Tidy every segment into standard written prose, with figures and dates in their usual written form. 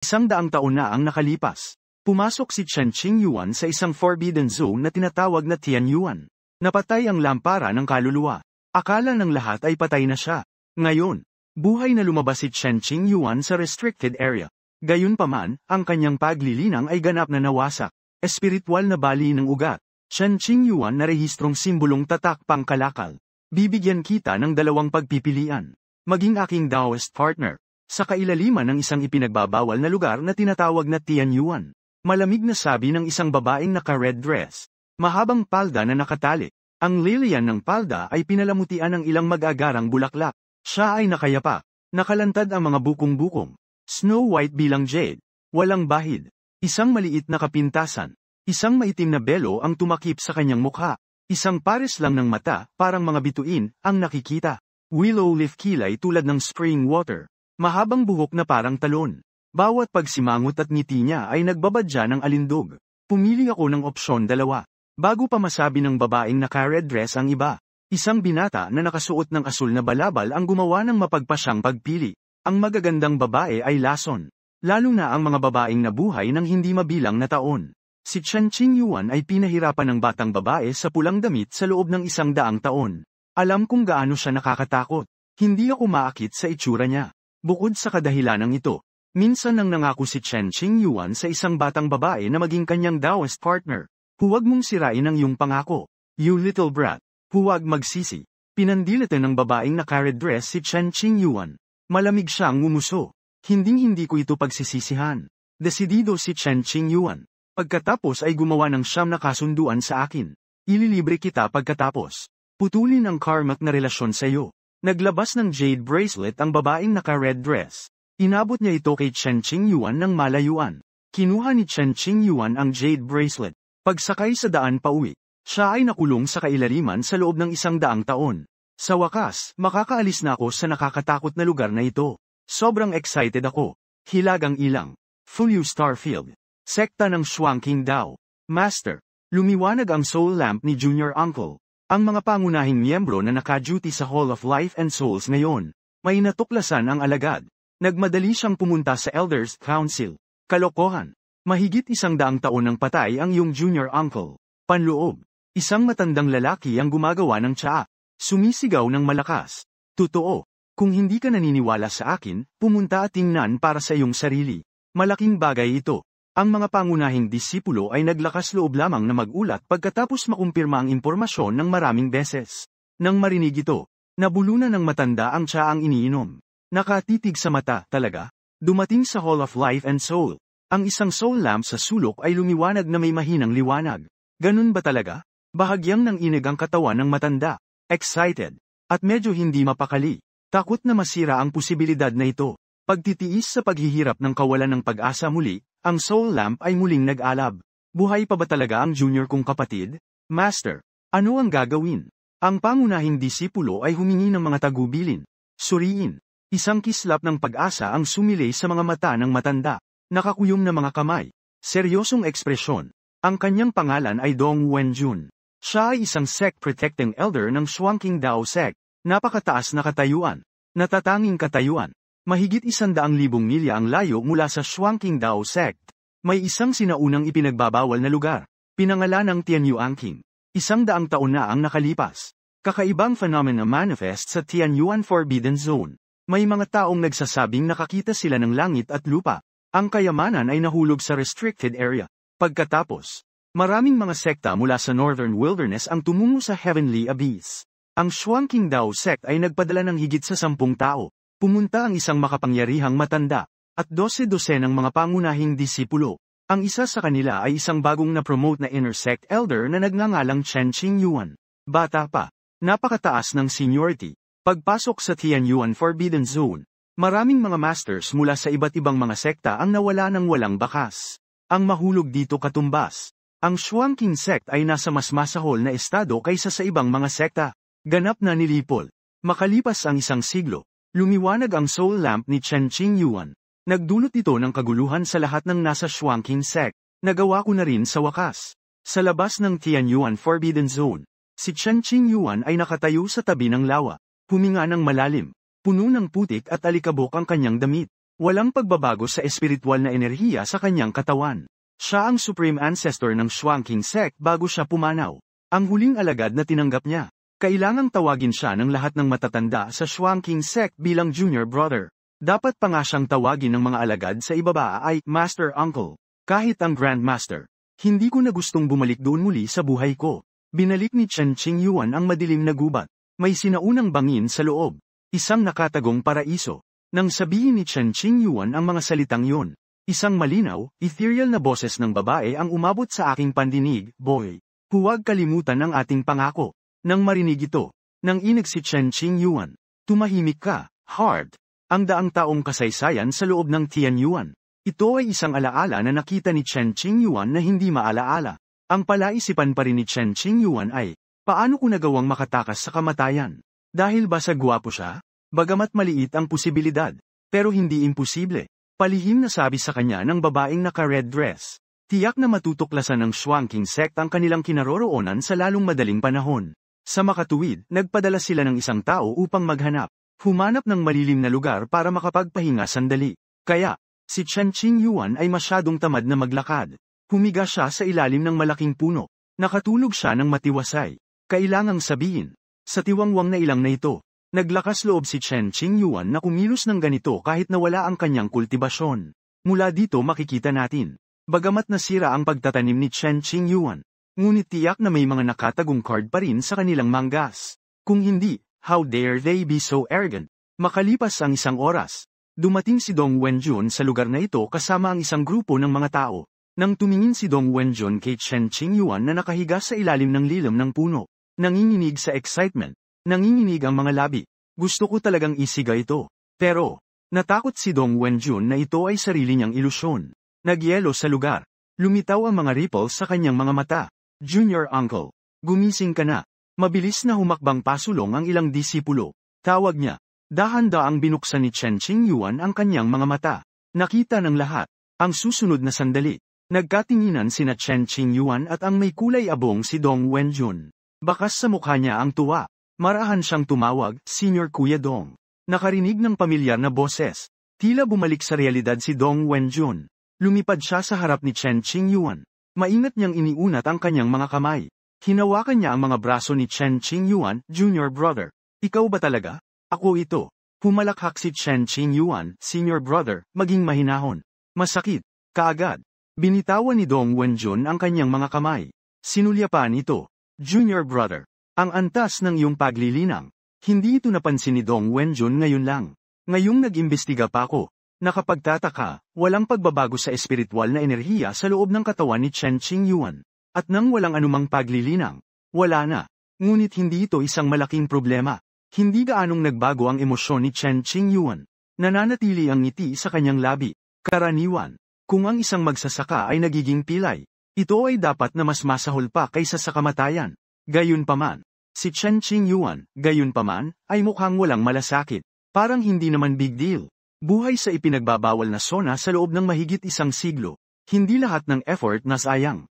100 taon na ang nakalipas. Pumasok si Chen Qingyuan sa isang forbidden zone na tinatawag na Tianyuan. Napatay ang lampara ng kaluluwa. Akala ng lahat ay patay na siya. Ngayon, buhay na lumabas si Chen Qingyuan sa restricted area. Gayunpaman, ang kanyang paglilinang ay ganap na nawasak. Espiritual na bali ng ugat. Chen Qingyuan na rehistrong simbolong tatak pangkalakal. Bibigyan kita ng dalawang pagpipilian. Maging aking Taoist partner. Sa kailaliman ng isang ipinagbabawal na lugar na tinatawag na Tianyuan. Malamig na sabi ng isang babaeng naka-red dress. Mahabang palda na nakatali. Ang lilian ng palda ay pinalamutian ng ilang mag-agarang bulaklak. Siya ay nakayapa. Nakalantad ang mga bukong-bukong. Snow White bilang jade. Walang bahid. Isang maliit na kapintasan. Isang maitim na belo ang tumakip sa kanyang mukha. Isang pares lang ng mata, parang mga bituin, ang nakikita. Willow leaf kilay tulad ng spring water. Mahabang buhok na parang talon. Bawat pagsimangot at ngiti niya ay nagbabadya ng alindog. Pumili ako ng opsyon 2. Bago pa masabi ng babaeng naka-red dress ang iba. Isang binata na nakasuot ng asul na balabal ang gumawa ng mapagpasyang pagpili. Ang magagandang babae ay lason. Lalo na ang mga babaeng nabuhay ng hindi mabilang na taon. Si Chen Qingyuan ay pinahirapan ng batang babae sa pulang damit sa loob ng 100 taon. Alam kung gaano siya nakakatakot. Hindi ako maakit sa itsura niya. Bukod sa kadahilanang ito, minsan nang nangako si Chen Qingyuan sa isang batang babae na maging kanyang Taoist partner. Huwag mong sirain ang iyong pangako. You little brat. Huwag magsisi. Pinandilatan ng babaeng naka-red dress si Chen Qingyuan. Malamig siyang ngumuso. Hinding-hindi ko ito pagsisisihan. Desidido si Chen Qingyuan. Pagkatapos ay gumawa ng 9 na kasunduan sa akin. Ililibre kita pagkatapos. Putulin ang karmak na relasyon sa iyo. Naglabas ng jade bracelet ang babaeng naka-red dress. Inabot niya ito kay Chen Qingyuan ng malayuan. Kinuha ni Chen Qingyuan ang jade bracelet. Pagsakay sa daan pauwi, siya ay nakulong sa kailaliman sa loob ng 100 taon. Sa wakas, makakaalis na ako sa nakakatakot na lugar na ito. Sobrang excited ako. Hilagang ilang. Fulyu Starfield. Sekta ng Shuangqing Dao. Master. Lumiwanag ang soul lamp ni Junior Uncle. Ang mga pangunahing miyembro na naka-duty sa Hall of Life and Souls ngayon. May natuklasan ang alagad. Nagmadali siyang pumunta sa Elders Council. Kalokohan. Mahigit 100 taon ng patay ang iyong Junior Uncle. Panloob. Isang matandang lalaki ang gumagawa ng tsaa. Sumisigaw ng malakas. Totoo. Kung hindi ka naniniwala sa akin, pumunta at tingnan para sa iyong sarili. Malaking bagay ito. Ang mga pangunahing disipulo ay naglakas loob lamang na magulat pagkatapos makumpirma ang impormasyon ng maraming beses. Nang marinig ito, nabulunan ng matanda ang tsaang iniinom. Nakatitig sa mata, talaga? Dumating sa Hall of Life and Soul. Ang isang soul lamp sa sulok ay lumiwanag na may mahinang liwanag. Ganun ba talaga? Bahagyang nang inig ang katawan ng matanda. Excited. At medyo hindi mapakali. Takot na masira ang posibilidad na ito. Pagtitiis sa paghihirap ng kawalan ng pag-asa muli, ang soul lamp ay muling nag-alab. Buhay pa ba talaga ang junior kong kapatid? Master, ano ang gagawin? Ang pangunahing disipulo ay humingi ng mga tagubilin. Suriin. Isang kislap ng pag-asa ang sumilay sa mga mata ng matanda. Nakakuyom na mga kamay. Seryosong ekspresyon. Ang kanyang pangalan ay Dong Wenjun. Siya ay isang sect-protecting elder ng Shuangqing Dao sect. Napakataas na katayuan. Natatanging katayuan. Mahigit 100,000 milya ang layo mula sa Shuangqing Dao sect. May isang sinaunang ipinagbabawal na lugar. Pinangalanang Tianyuanqing. 100 taon na ang nakalipas. Kakaibang phenomena manifest sa Tianyuan Forbidden Zone. May mga taong nagsasabing nakakita sila ng langit at lupa. Ang kayamanan ay nahulog sa restricted area. Pagkatapos, maraming mga sekta mula sa Northern Wilderness ang tumungo sa Heavenly Abyss. Ang Shuangqing Dao sect ay nagpadala ng higit sa 10 tao. Pumunta ang isang makapangyarihang matanda, at 12 ng mga pangunahing disipulo. Ang isa sa kanila ay isang bagong na-promote na inner sect elder na nagngangalang Chen Qingyuan. Bata pa, napakataas ng seniority. Pagpasok sa Tianyuan Forbidden Zone, maraming mga masters mula sa iba't ibang mga sekta ang nawala ng walang bakas. Ang mahulog dito katumbas. Ang Shuangqing sect ay nasa mas masahol na estado kaysa sa ibang mga sekta. Ganap na nilipol. Makalipas ang 1 siglo, lumiwanag ang soul lamp ni Chen Qingyuan. Nagdulot ito ng kaguluhan sa lahat ng nasa Shuangqing sect. Nagawa ko na rin sa wakas. Sa labas ng Tianyuan Forbidden Zone, si Chen Qingyuan ay nakatayo sa tabi ng lawa. Huminga ng malalim. Puno ng putik at alikabok ang kanyang damit. Walang pagbabago sa espiritual na enerhiya sa kanyang katawan. Siya ang supreme ancestor ng Shuangqing sect bago siya pumanaw. Ang huling alagad na tinanggap niya. Kailangang tawagin siya ng lahat ng matatanda sa Shuangqing sect bilang junior brother. Dapat pa nga siyang tawagin ng mga alagad sa ibaba ay Master Uncle. Kahit ang Grandmaster. Hindi ko na gustong bumalik doon muli sa buhay ko. Binalik ni Chen Qingyuan ang madilim na gubat. May sinaunang bangin sa loob. Isang nakatagong paraiso. Nang sabihin ni Chen Qingyuan ang mga salitang yun, isang malinaw, ethereal na boses ng babae ang umabot sa aking pandinig, boy. Huwag kalimutan ang ating pangako. Nang marinig ito, nang inag si Chen Qingyuan, tumahimik ka, hard. Ang daang taong kasaysayan sa loob ng Tianyuan. Ito ay isang alaala na nakita ni Chen Qingyuan na hindi maalaala. Ang palaisipan pa rin ni Chen Qingyuan ay, paano ko nagawang makatakas sa kamatayan? Dahil ba sa gwapo siya? Bagamat maliit ang posibilidad, pero hindi imposible. Palihim na sabi sa kanya ng babaeng naka-red dress. Tiyak na matutuklasan ng Shuangqing sect ang kanilang kinaroroonan sa lalong madaling panahon. Sa makatuwid, nagpadala sila ng isang tao upang maghanap. Humanap ng malilim na lugar para makapagpahinga sandali. Kaya, si Chen Qingyuan ay masyadong tamad na maglakad. Humiga siya sa ilalim ng malaking puno. Nakatulog siya ng matiwasay. Kailangang sabihin, sa tiwangwang na ilang na ito, naglakas loob si Chen Qingyuan na kumilos ng ganito kahit nawala ang kanyang kultibasyon. Mula dito makikita natin, bagamat nasira ang pagtatanim ni Chen Qingyuan, ngunit tiyak na may mga nakatagong card pa rin sa kanilang manggas. Kung hindi, how dare they be so arrogant? Makalipas ang isang oras, dumating si Dong Wenjun sa lugar na ito kasama ang isang grupo ng mga tao. Nang tumingin si Dong Wenjun kay Chen Qingyuan na nakahiga sa ilalim ng lilim ng puno, nanginginig sa excitement. Nanginginig ang mga labi. Gusto ko talagang isiga ito. Pero, natakot si Dong Wenjun na ito ay sarili niyang ilusyon. Nagyelo sa lugar. Lumitaw ang mga ripples sa kanyang mga mata. Junior Uncle, gumising ka na. Mabilis na humakbang pasulong ang ilang disipulo. Tawag niya. Dahan-daang binuksan ni Chen Qingyuan ang kanyang mga mata. Nakita ng lahat. Ang susunod na sandali. Nagkatinginan sina Chen Qingyuan at ang may kulay abong si Dong Wenjun. Bakas sa mukha niya ang tuwa. Marahan siyang tumawag, Senior Kuya Dong. Nakarinig ng pamilyar na boses. Tila bumalik sa realidad si Dong Wenjun. Lumipad siya sa harap ni Chen Qingyuan. Maingat niyang iniunat ang kanyang mga kamay. Hinawakan niya ang mga braso ni Chen Qingyuan, Junior Brother. Ikaw ba talaga? Ako ito. Humalakhak si Chen Qingyuan, Senior Brother, maging mahinahon. Masakit. Kaagad. Binitawan ni Dong Wenjun ang kanyang mga kamay. Sinulyapan ito. Junior Brother. Ang antas ng iyong paglilinang. Hindi ito napansin ni Dong Wenjun ngayon lang. Ngayong nag-imbestiga pa ako. Nakapagtataka, walang pagbabago sa espiritual na enerhiya sa loob ng katawan ni Chen Qingyuan. At nang walang anumang paglilinang, wala na. Ngunit hindi ito isang malaking problema. Hindi gaanong nagbago ang emosyon ni Chen Qingyuan. Nananatili ang ngiti sa kanyang labi. Karaniwan, kung ang isang magsasaka ay nagiging pilay, ito ay dapat na mas masahol pa kaysa sa kamatayan. Gayunpaman, si Chen Qingyuan, gayunpaman, ay mukhang walang malasakit. Parang hindi naman big deal. Buhay sa ipinagbabawal na sona sa loob ng mahigit isang siglo. Hindi lahat ng effort na sayang.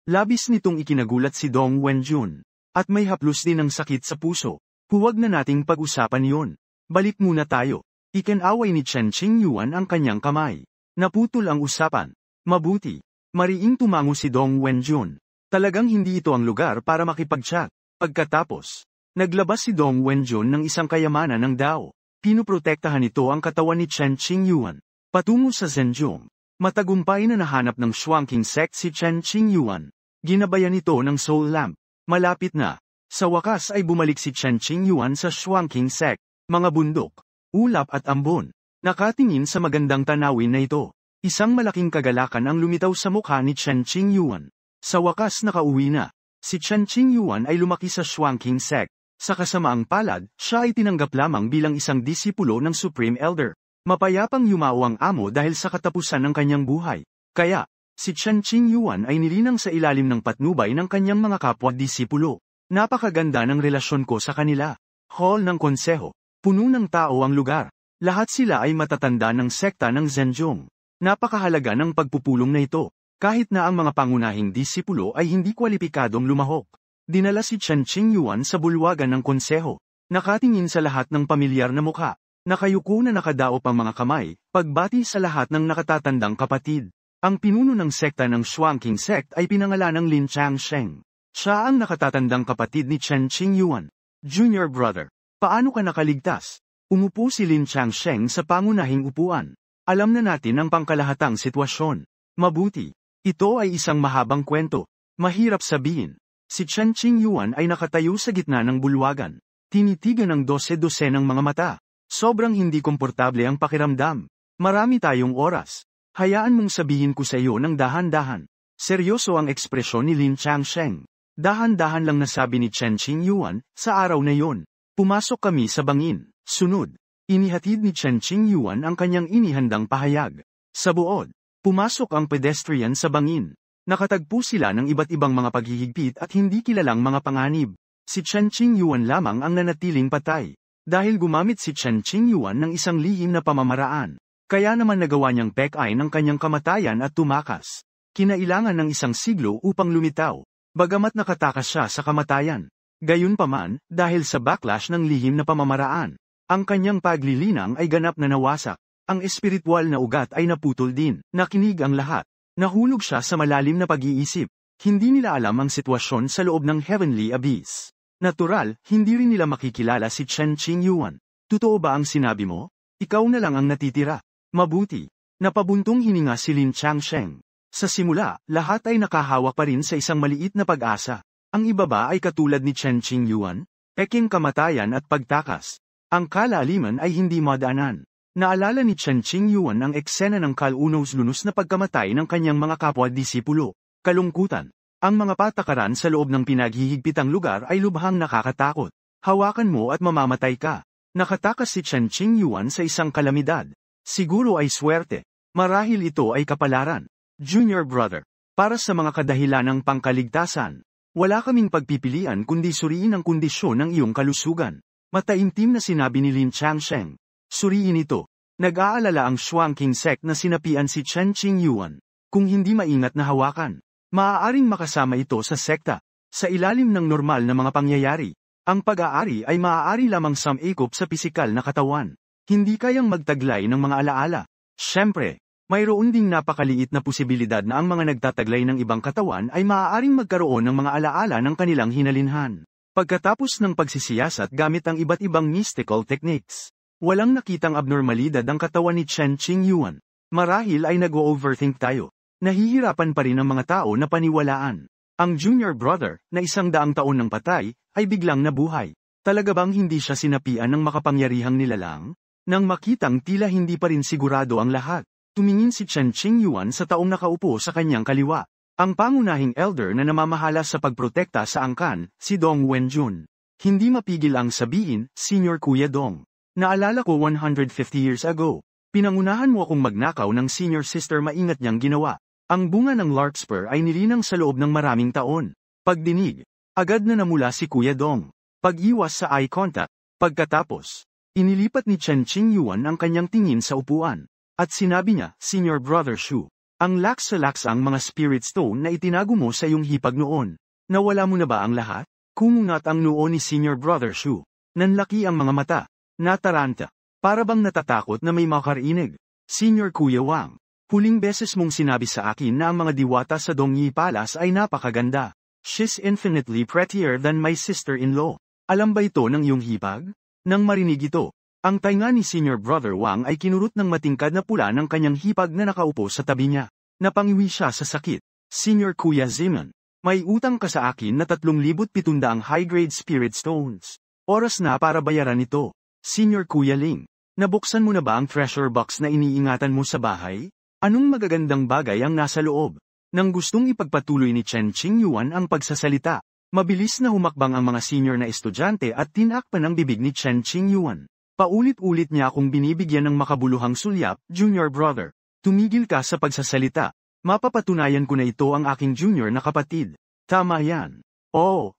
Labis nitong ikinagulat si Dong Wenjun. At may haplos din ng sakit sa puso. Huwag na nating pag-usapan yun. Balik muna tayo. Ikinaway ni Chen Qingyuan ang kanyang kamay. Naputol ang usapan. Mabuti. Mariing tumango si Dong Wenjun. Talagang hindi ito ang lugar para makipag-chat. Pagkatapos, naglabas si Dong Wenjun ng isang kayamanan ng Dao. Pinuprotektahan nito ang katawan ni Chen Qingyuan. Patungo sa Zhenjiang. Matagumpay na nahanap ng Shuangqing sect si Chen Qingyuan. Ginabayan ito ng soul lamp. Malapit na. Sa wakas ay bumalik si Chen Qingyuan sa Shuangqing sect. Mga bundok, ulap at ambon. Nakatingin sa magandang tanawin na ito. Isang malaking kagalakan ang lumitaw sa mukha ni Chen Qingyuan. Sa wakas nakauwi na. Si Chen Qingyuan ay lumaki sa Shuangqing sect. Sa kasamaang palad, siya ay tinanggap lamang bilang isang disipulo ng Supreme Elder. Mapayapang yumao ang amo dahil sa katapusan ng kanyang buhay. Kaya, si Chen Qingyuan ay nilinang sa ilalim ng patnubay ng kanyang mga kapwa-disipulo. Napakaganda ng relasyon ko sa kanila. Hall ng konseho. Puno ng tao ang lugar. Lahat sila ay matatanda ng sekta ng Zhenjiang. Napakahalaga ng pagpupulong na ito. Kahit na ang mga pangunahing disipulo ay hindi kwalipikadong lumahok. Dinala si Chen Qingyuan sa bulwagan ng konseho. Nakatingin sa lahat ng pamilyar na mukha. Nakayuko na nakadaop ang mga kamay, pagbati sa lahat ng nakatatandang kapatid. Ang pinuno ng sekta ng Shuangqing sect ay pinangalanang Lin Changsheng. Siya ang nakatatandang kapatid ni Chen Qingyuan. Junior brother, paano ka nakaligtas? Umupo si Lin Changsheng sa pangunahing upuan. Alam na natin ang pangkalahatang sitwasyon. Mabuti. Ito ay isang mahabang kwento. Mahirap sabihin. Si Chen Qingyuan ay nakatayo sa gitna ng bulwagan. Tinitigan ng dose-dose ng mga mata. Sobrang hindi komportable ang pakiramdam. Marami tayong oras. Hayaan mong sabihin ko sa iyo ng dahan-dahan. Seryoso ang ekspresyon ni Lin Changsheng. Dahan-dahan lang nasabi ni Chen Qingyuan, sa araw na yon. Pumasok kami sa bangin. Sunod. Inihatid ni Chen Qingyuan ang kanyang inihandang pahayag. Sa buod. Pumasok ang pedestrian sa bangin. Nakatagpo sila ng iba't ibang mga paghihigpit at hindi kilalang mga panganib. Si Chen Qingyuan lamang ang nanatiling patay. Dahil gumamit si Chen Qingyuan ng isang lihim na pamamaraan. Kaya naman nagawa niyang pek-ay ng kanyang kamatayan at tumakas. Kinailangan ng isang siglo upang lumitaw. Bagamat nakatakas siya sa kamatayan. Gayunpaman, dahil sa backlash ng lihim na pamamaraan, ang kanyang paglilinang ay ganap na nawasak. Ang espiritual na ugat ay naputol din. Nakinig ang lahat. Nahulog siya sa malalim na pag-iisip. Hindi nila alam ang sitwasyon sa loob ng Heavenly Abyss. Natural, hindi rin nila makikilala si Chen Qingyuan. Totoo ba ang sinabi mo? Ikaw na lang ang natitira. Mabuti. Napabuntong hininga si Lin Changsheng. Sa simula, lahat ay nakahawak pa rin sa isang maliit na pag-asa. Ang iba ba ay katulad ni Chen Qingyuan? Peking kamatayan at pagtakas. Ang kalaliman ay hindi madaanan. Naalala ni Chen Qingyuan ang eksena ng kalunos-lunos na pagkamatay ng kanyang mga kapwa-disipulo. Kalungkutan. Ang mga patakaran sa loob ng pinaghihigpitang lugar ay lubhang nakakatakot. Hawakan mo at mamamatay ka. Nakatakas si Chen Qingyuan sa isang kalamidad. Siguro ay swerte. Marahil ito ay kapalaran. Junior brother. Para sa mga kadahilanang pangkaligtasan. Wala kaming pagpipilian kundi suriin ang kondisyon ng iyong kalusugan. Mataimtim na sinabi ni Lin Changsheng. Suriin ito. Nag-aalala ang Shuangqing sect na sinapian si Chen Qingyuan. Kung hindi maingat na hawakan, maaaring makasama ito sa sekta. Sa ilalim ng normal na mga pangyayari, ang pag-aari ay maaari lamang samikop sa pisikal na katawan. Hindi kayang magtaglay ng mga alaala. Siyempre, mayroon ding napakaliit na posibilidad na ang mga nagtataglay ng ibang katawan ay maaaring magkaroon ng mga alaala ng kanilang hinalinhan. Pagkatapos ng pagsisiyasat gamit ang iba't ibang mystical techniques, walang nakitang abnormalidad ang katawan ni Chen Qingyuan. Marahil ay nag-overthink tayo. Nahihirapan pa rin ang mga tao na paniwalaan. Ang junior brother, na 100 taon ng patay, ay biglang nabuhay. Talaga bang hindi siya sinapian ng makapangyarihang nilalang? Nang makitang tila hindi pa rin sigurado ang lahat, tumingin si Chen Qingyuan sa taong nakaupo sa kanyang kaliwa. Ang pangunahing elder na namamahala sa pagprotekta sa angkan, si Dong Wenjun. Hindi mapigil ang sabihin, Senior Kuya Dong. Naalala ko 150 years ago. Pinangunahan mo akong magnakaw ng senior sister, maingat niyang ginawa. Ang bunga ng larkspur ay nilinang sa loob ng maraming taon. Pagdinig. Agad na namula si Kuya Dong. Pag-iwas sa eye contact. Pagkatapos, inilipat ni Chen Qingyuan ang kanyang tingin sa upuan. At sinabi niya, Senior Brother Shu, ang laks ang mga spirit stone na itinago mo sa iyong hipag noon. Nawala mo na ba ang lahat? Kumungat ang noo ni Senior Brother Shu. Nanlaki ang mga mata. Nataranta. Para bang natatakot na may makarinig. Senior Kuya Wang, huling beses mong sinabi sa akin na ang mga diwata sa Dongyi Palace ay napakaganda. She's infinitely prettier than my sister-in-law. Alam ba ito ng iyong hipag? Nang marinig ito, ang tainga ni Senior Brother Wang ay kinurot ng matingkad na pula ng kanyang hipag na nakaupo sa tabi niya. Napangiwi siya sa sakit. Senior Kuya Zeman, may utang ka sa akin na 3,700 high-grade spirit stones. Oras na para bayaran ito. Senior Kuya Ling, nabuksan mo na ba ang treasure box na iniingatan mo sa bahay? Anong magagandang bagay ang nasa loob? Nang gustong ipagpatuloy ni Chen Qingyuan ang pagsasalita, mabilis na humakbang ang mga senior na estudyante at tinakpan ang bibig ni Chen Qingyuan. Paulit-ulit niya akong binibigyan ng makabuluhang sulyap, Junior Brother. Tumigil ka sa pagsasalita. Mapapatunayan ko na ito ang aking junior na kapatid. Tama yan. Oo.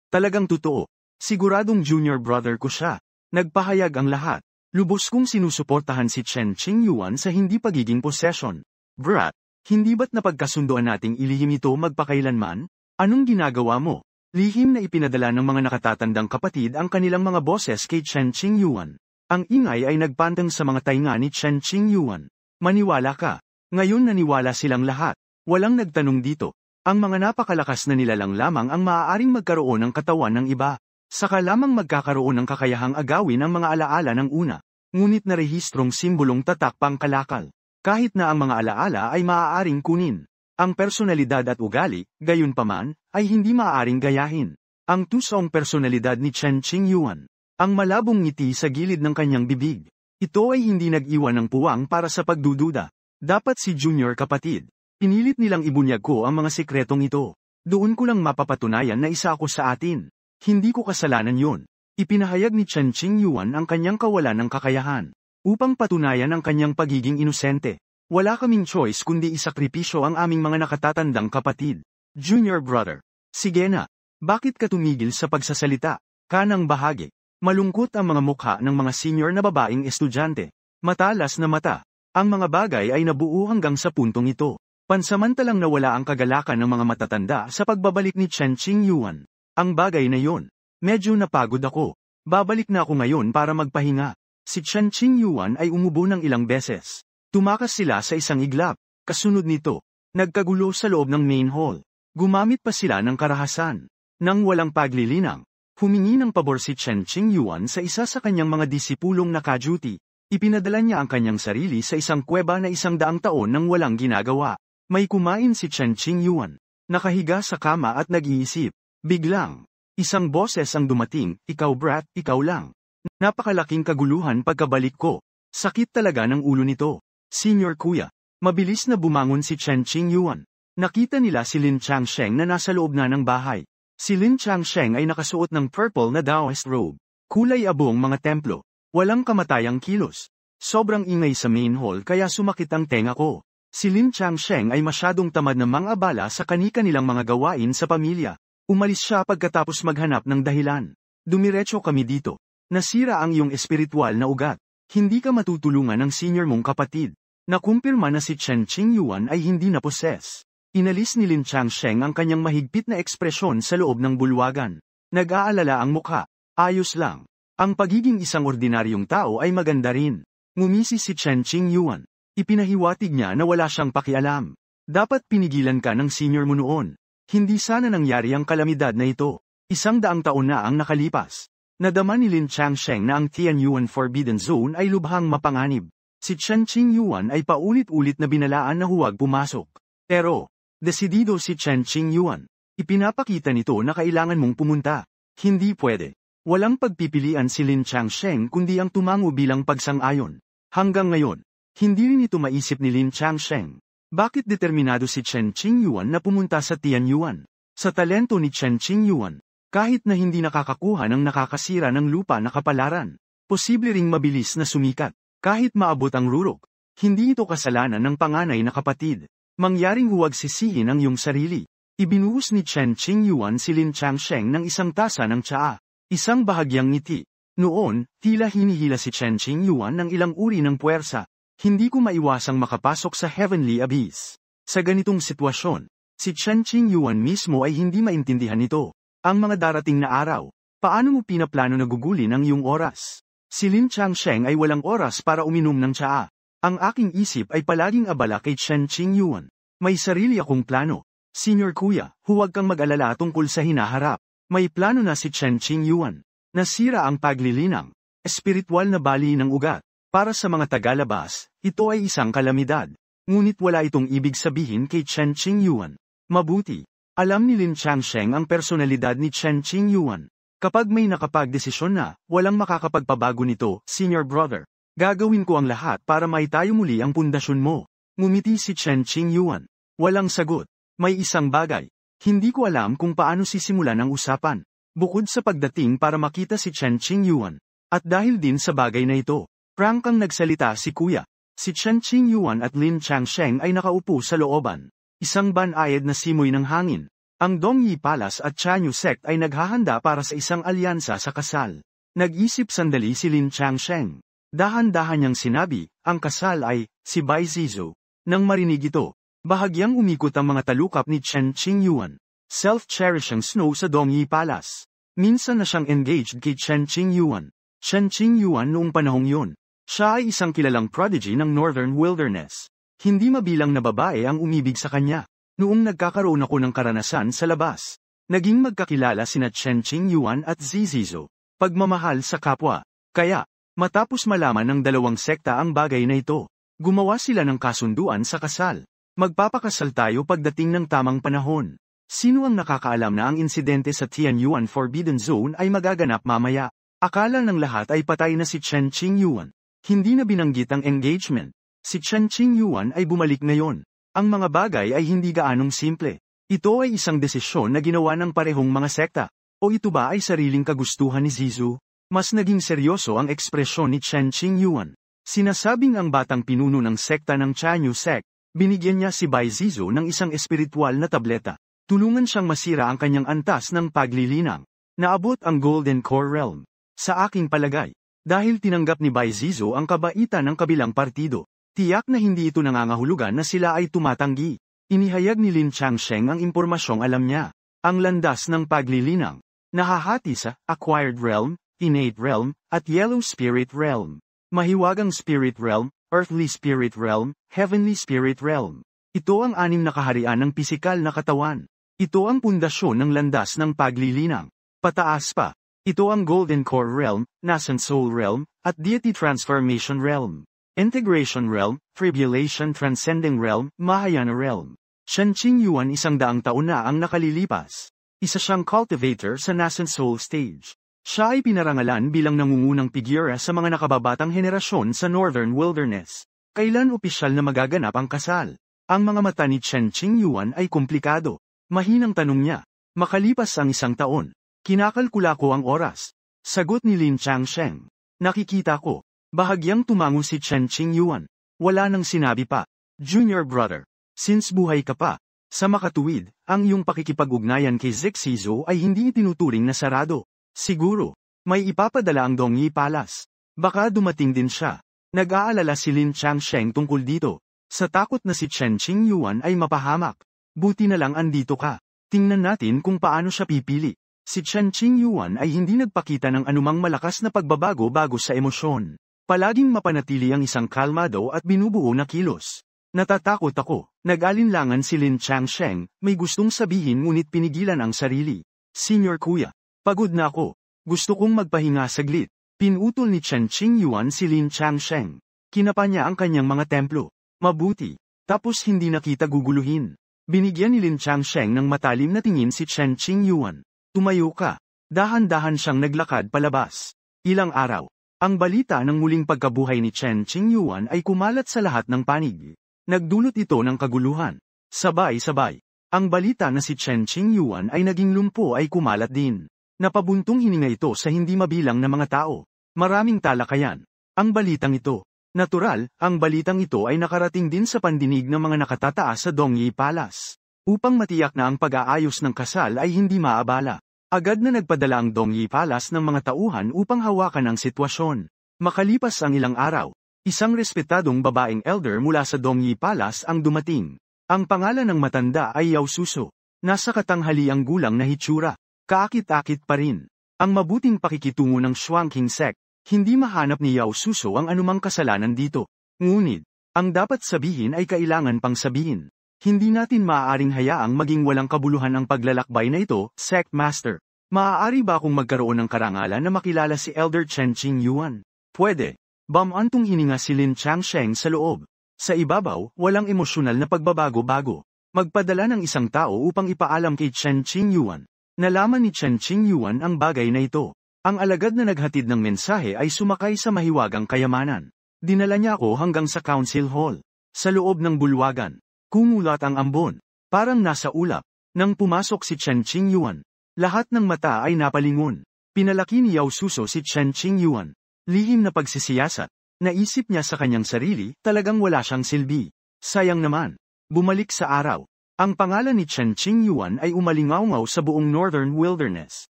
Talagang totoo. Siguradong junior brother ko siya. Nagpahayag ang lahat. Lubos kong sinusuportahan si Chen Qingyuan sa hindi pagiging possession. Brat, hindi ba't napagkasundoan nating ilihim ito magpakailanman? Anong ginagawa mo? Lihim na ipinadala ng mga nakatatandang kapatid ang kanilang mga boses kay Chen Qingyuan. Ang ingay ay nagpantang sa mga tainga ni Chen Qingyuan. Maniwala ka. Ngayon naniwala silang lahat. Walang nagtanong dito. Ang mga napakalakas na nilalang lamang ang maaaring magkaroon ng katawan ng iba. Saka lamang magkakaroon ng kakayahang agawin ang mga alaala ng una. Ngunit narehistrong simbolong tatak pang kalakal. Kahit na ang mga alaala ay maaaring kunin. Ang personalidad at ugali, gayunpaman, ay hindi maaaring gayahin. Ang tusong personalidad ni Chen Qingyuan. Ang malabong ngiti sa gilid ng kanyang bibig. Ito ay hindi nag-iwan ng puwang para sa pagdududa. Dapat si junior kapatid. Pinilit nilang ibunyag ko ang mga sikretong ito. Doon ko lang mapapatunayan na isa ako sa atin. Hindi ko kasalanan yon. Ipinahayag ni Chen Qingyuan ang kanyang kawalan ng kakayahan. Upang patunayan ang kanyang pagiging inosente. Wala kaming choice kundi isakripisyo ang aming mga nakatatandang kapatid. Junior brother. Sige na. Bakit ka tumigil sa pagsasalita? Kanang bahagi. Malungkot ang mga mukha ng mga senior na babaeng estudyante. Matalas na mata. Ang mga bagay ay nabuo hanggang sa puntong ito. Pansamantalang nawala ang kagalakan ng mga matatanda sa pagbabalik ni Chen Qingyuan. Ang bagay na yon. Medyo napagod ako. Babalik na ako ngayon para magpahinga. Si Chen Qingyuan ay umubo ng ilang beses. Tumakas sila sa isang iglap. Kasunod nito, nagkagulo sa loob ng main hall. Gumamit pa sila ng karahasan. Nang walang paglilinang, humingi ng pabor si Chen Qingyuan sa isa sa kanyang mga disipulong naka-duty. Ipinadala niya ang kanyang sarili sa isang kuweba na 100 taon nang walang ginagawa. May kumain si Chen Qingyuan. Nakahiga sa kama at nag-iisip. Biglang, isang boses ang dumating, "Ikaw brat, ikaw lang." Napakalaking kaguluhan pagkabalik ko. Sakit talaga ng ulo nito. Senior kuya. Mabilis na bumangon si Chen Qingyuan. Nakita nila si Lin Changsheng na nasa loob na ng bahay. Si Lin Changsheng ay nakasuot ng purple na Taoist robe. Kulay abong mga templo. Walang kamatayang kilos. Sobrang ingay sa main hall kaya sumakit ang tenga ko. Si Lin Changsheng ay masyadong tamad na mang-abala sa kani-kanilang mga gawain sa pamilya. Umalis siya pagkatapos maghanap ng dahilan. Dumiretso kami dito. Nasira ang iyong espiritual na ugat. Hindi ka matutulungan ng senior mong kapatid. Nakumpirma na si Chen Qingyuan ay hindi na-possess. Inalis ni Lin Changsheng ang kanyang mahigpit na ekspresyon sa loob ng bulwagan. Nag-aalala ang mukha. Ayos lang. Ang pagiging isang ordinaryong tao ay maganda rin. Ngumisi si Chen Qingyuan. Ipinahiwatig niya na wala siyang pakialam. Dapat pinigilan ka ng senior mo noon. Hindi sana nangyari ang kalamidad na ito. 100 taon na ang nakalipas. Nadama ni Lin Changsheng na ang Tianyuan Forbidden Zone ay lubhang mapanganib. Si Chen Qingyuan ay paulit-ulit na binalaan na huwag pumasok. Pero, desidido si Chen Qingyuan. Ipinapakita nito na kailangan mong pumunta. Hindi pwede. Walang pagpipilian si Lin Changsheng kundi ang tumango bilang pagsang-ayon. Hanggang ngayon, hindi rin ito maisip ni Lin Changsheng. Bakit determinado si Chen Qingyuan na pumunta sa Tianyuan? Sa talento ni Chen Qingyuan, kahit na hindi nakakakuha ng nakakasira ng lupa na kapalaran, posible ring mabilis na sumikat. Kahit maabot ang rurok, hindi ito kasalanan ng panganay na kapatid. Mangyaring huwag sisihin ang iyong sarili. Ibinuhos ni Chen Qingyuan si Lin Changsheng ng 1 tasa ng tsaa. Isang bahagyang ngiti. Noon, tila hinihila si Chen Qingyuan ng ilang uri ng puwersa. Hindi ko maiwasang makapasok sa heavenly abyss. Sa ganitong sitwasyon, si Chen Qingyuan mismo ay hindi maintindihan ito. Ang mga darating na araw, paano mo pinaplano na gugulin ang iyong oras? Si Lin Changsheng ay walang oras para uminom ng tsaa. Ang aking isip ay palaging abala kay Chen Qingyuan. May sarili akong plano. Senior kuya, huwag kang mag-alala tungkol sa hinaharap. May plano na si Chen Qingyuan. Nasira ang paglilinang. Espiritual na bali ng ugat. Para sa mga tagalabas, ito ay isang kalamidad. Ngunit wala itong ibig sabihin kay Chen Qingyuan. Mabuti. Alam ni Lin Changsheng ang personalidad ni Chen Qingyuan. Kapag may nakapagdesisyon na, walang makakapagpabago nito, senior brother. Gagawin ko ang lahat para maitayo muli ang pundasyon mo. Ngumiti si Chen Qingyuan. Walang sagot. May isang bagay. Hindi ko alam kung paano sisimulan ang usapan. Bukod sa pagdating para makita si Chen Qingyuan. At dahil din sa bagay na ito. Frank ang nagsalita si kuya. Si Chen Qingyuan at Lin Changsheng ay nakaupo sa looban. Isang banayad na simoy ng hangin. Ang Dongyi Palace at Chanyu Sect ay naghahanda para sa isang alyansa sa kasal. Nag-isip sandali si Lin Changsheng. Dahan-dahan niyang sinabi, ang kasal ay, si Bai Zizu. Nang marinig ito, bahagyang umikot ang mga talukap ni Chen Qingyuan. Self-cherishing snow sa Dongyi Palace. Minsan na siyang engaged kay Chen Qingyuan. Shen Qingyuan noong panahong yun. Siya ay isang kilalang prodigy ng Northern Wilderness. Hindi mabilang na babae ang umibig sa kanya. Noong nagkakaroon ako ng karanasan sa labas, naging magkakilala sina Shen Qingyuan at Zizizo. Pagmamahal sa kapwa. Kaya, matapos malaman ng dalawang sekta ang bagay na ito, gumawa sila ng kasunduan sa kasal. Magpapakasal tayo pagdating ng tamang panahon. Sino ang nakakaalam na ang insidente sa Tianyuan Forbidden Zone ay magaganap mamaya? Akala ng lahat ay patay na si Shen Qingyuan. Hindi na binanggit ang engagement. Si Shen Qingyuan ay bumalik ngayon. Ang mga bagay ay hindi gaanong simple. Ito ay isang desisyon na ginawa ng parehong mga sekta. O ito ba ay sariling kagustuhan ni Zizu? Mas naging seryoso ang ekspresyon ni Shen Qingyuan. Sinasabing ang batang pinuno ng sekta ng Chanyu Sect, binigyan niya si Bai Zizu ng isang espiritual na tableta. Tulungan siyang masira ang kanyang antas ng paglilinang. Naabot ang Golden Core Realm. Sa aking palagay, dahil tinanggap ni Bai Zizu ang kabaitan ng kabilang partido, tiyak na hindi ito nangangahulugan na sila ay tumatanggi. Inihayag ni Lin Changsheng ang impormasyong alam niya. Ang landas ng paglilinang, nahahati sa Acquired Realm, Innate Realm, at Yellow Spirit Realm. Mahiwagang Spirit Realm, Earthly Spirit Realm, Heavenly Spirit Realm. Ito ang 6 na kaharian ng pisikal na katawan. Ito ang pundasyon ng landas ng paglilinang. Pataas pa, ito ang Golden Core Realm, Nascent Soul Realm, at Deity Transformation Realm. Integration Realm, Tribulation Transcending Realm, Mahayana Realm. Shen Qingyuan 100 taon na ang nakalilipas. Isa siyang cultivator sa Nascent Soul Stage. Siya ay pinarangalan bilang nangungunang figura sa mga nakababatang henerasyon sa Northern Wilderness. Kailan opisyal na magaganap ang kasal? Ang mga mata ni Shen Qingyuan ay komplikado. Mahinang tanong niya. Makalipas ang 1 taon. Kinakalkula ko ang oras. Sagot ni Lin Changsheng. Nakikita ko. Bahagyang tumango si Shen Qingyuan. Wala nang sinabi pa. Junior brother. Since buhay ka pa. Sa makatuwid, ang iyong pakikipag-ugnayan kay Zixizo ay hindi itinuturing na sarado. Siguro, may ipapadala ang Dongyi Palace. Baka dumating din siya. Nag-aalala si Lin Changsheng tungkol dito. Sa takot na si Shen Qingyuan ay mapahamak. Buti na lang andito ka. Tingnan natin kung paano siya pipili. Si Shen Qingyuan ay hindi nagpakita ng anumang malakas na pagbabago bago sa emosyon. Palaging mapanatili ang isang kalmado at binubuo na kilos. Natatakot ako. Nag-alinlangan si Lin Changsheng, may gustong sabihin ngunit pinigilan ang sarili. Senior kuya, pagod na ako. Gusto kong magpahinga saglit. Pinutol ni Shen Qingyuan si Lin Changsheng. Kinapa niya ang kanyang mga templo. Mabuti. Tapos hindi nakita guguluhin. Binigyan ni Lin Changsheng ng matalim na tingin si Shen Qingyuan. Tumayo ka. Dahan-dahan siyang naglakad palabas. Ilang araw. Ang balita ng muling pagkabuhay ni Shen Qingyuan ay kumalat sa lahat ng panig. Nagdulot ito ng kaguluhan. Sabay-sabay. Ang balita na si Shen Qingyuan ay naging lumpo ay kumalat din. Napabuntong hininga ito sa hindi mabilang na mga tao. Maraming talakayan. Ang balitang ito. Natural, ang balitang ito ay nakarating din sa pandinig ng mga nakatataas sa Dongyi Palace. Upang matiyak na ang pag-aayos ng kasal ay hindi maabala. Agad na nagpadala ang Dongyi Palace ng mga tauhan upang hawakan ang sitwasyon. Makalipas ang ilang araw, isang respetadong babaeng elder mula sa Dongyi Palace ang dumating. Ang pangalan ng matanda ay Yao Suso. Nasa katanghaliang gulang na hitsura. Kaakit-akit pa rin. Ang mabuting pakikitungo ng Shuangqing Sect, hindi mahanap ni Yao Suso ang anumang kasalanan dito. Ngunit, ang dapat sabihin ay kailangan pang sabihin. Hindi natin maaaring hayaang maging walang kabuluhan ang paglalakbay na ito, Sect Master. Maaari ba akong magkaroon ng karangalan na makilala si Elder Shen Qingyuan? Pwede. Bamantong hininga si Lin Changsheng sa loob. Sa ibabaw, walang emosyonal na pagbabago-bago. Magpadala ng isang tao upang ipaalam kay Shen Qingyuan. Nalaman ni Shen Qingyuan ang bagay na ito. Ang alagad na naghatid ng mensahe ay sumakay sa mahiwagang kayamanan. Dinala niya ako hanggang sa Council Hall. Sa loob ng bulwagan. Kumulat ang ambon. Parang nasa ulap. Nang pumasok si Shen Qingyuan, lahat ng mata ay napalingon. Pinalaki ni Yao Suso si Shen Qingyuan. Lihim na pagsisiyasat. Naisip niya sa kanyang sarili, talagang wala siyang silbi. Sayang naman. Bumalik sa araw. Ang pangalan ni Shen Qingyuan ay umalingaw-ngaw sa buong Northern Wilderness.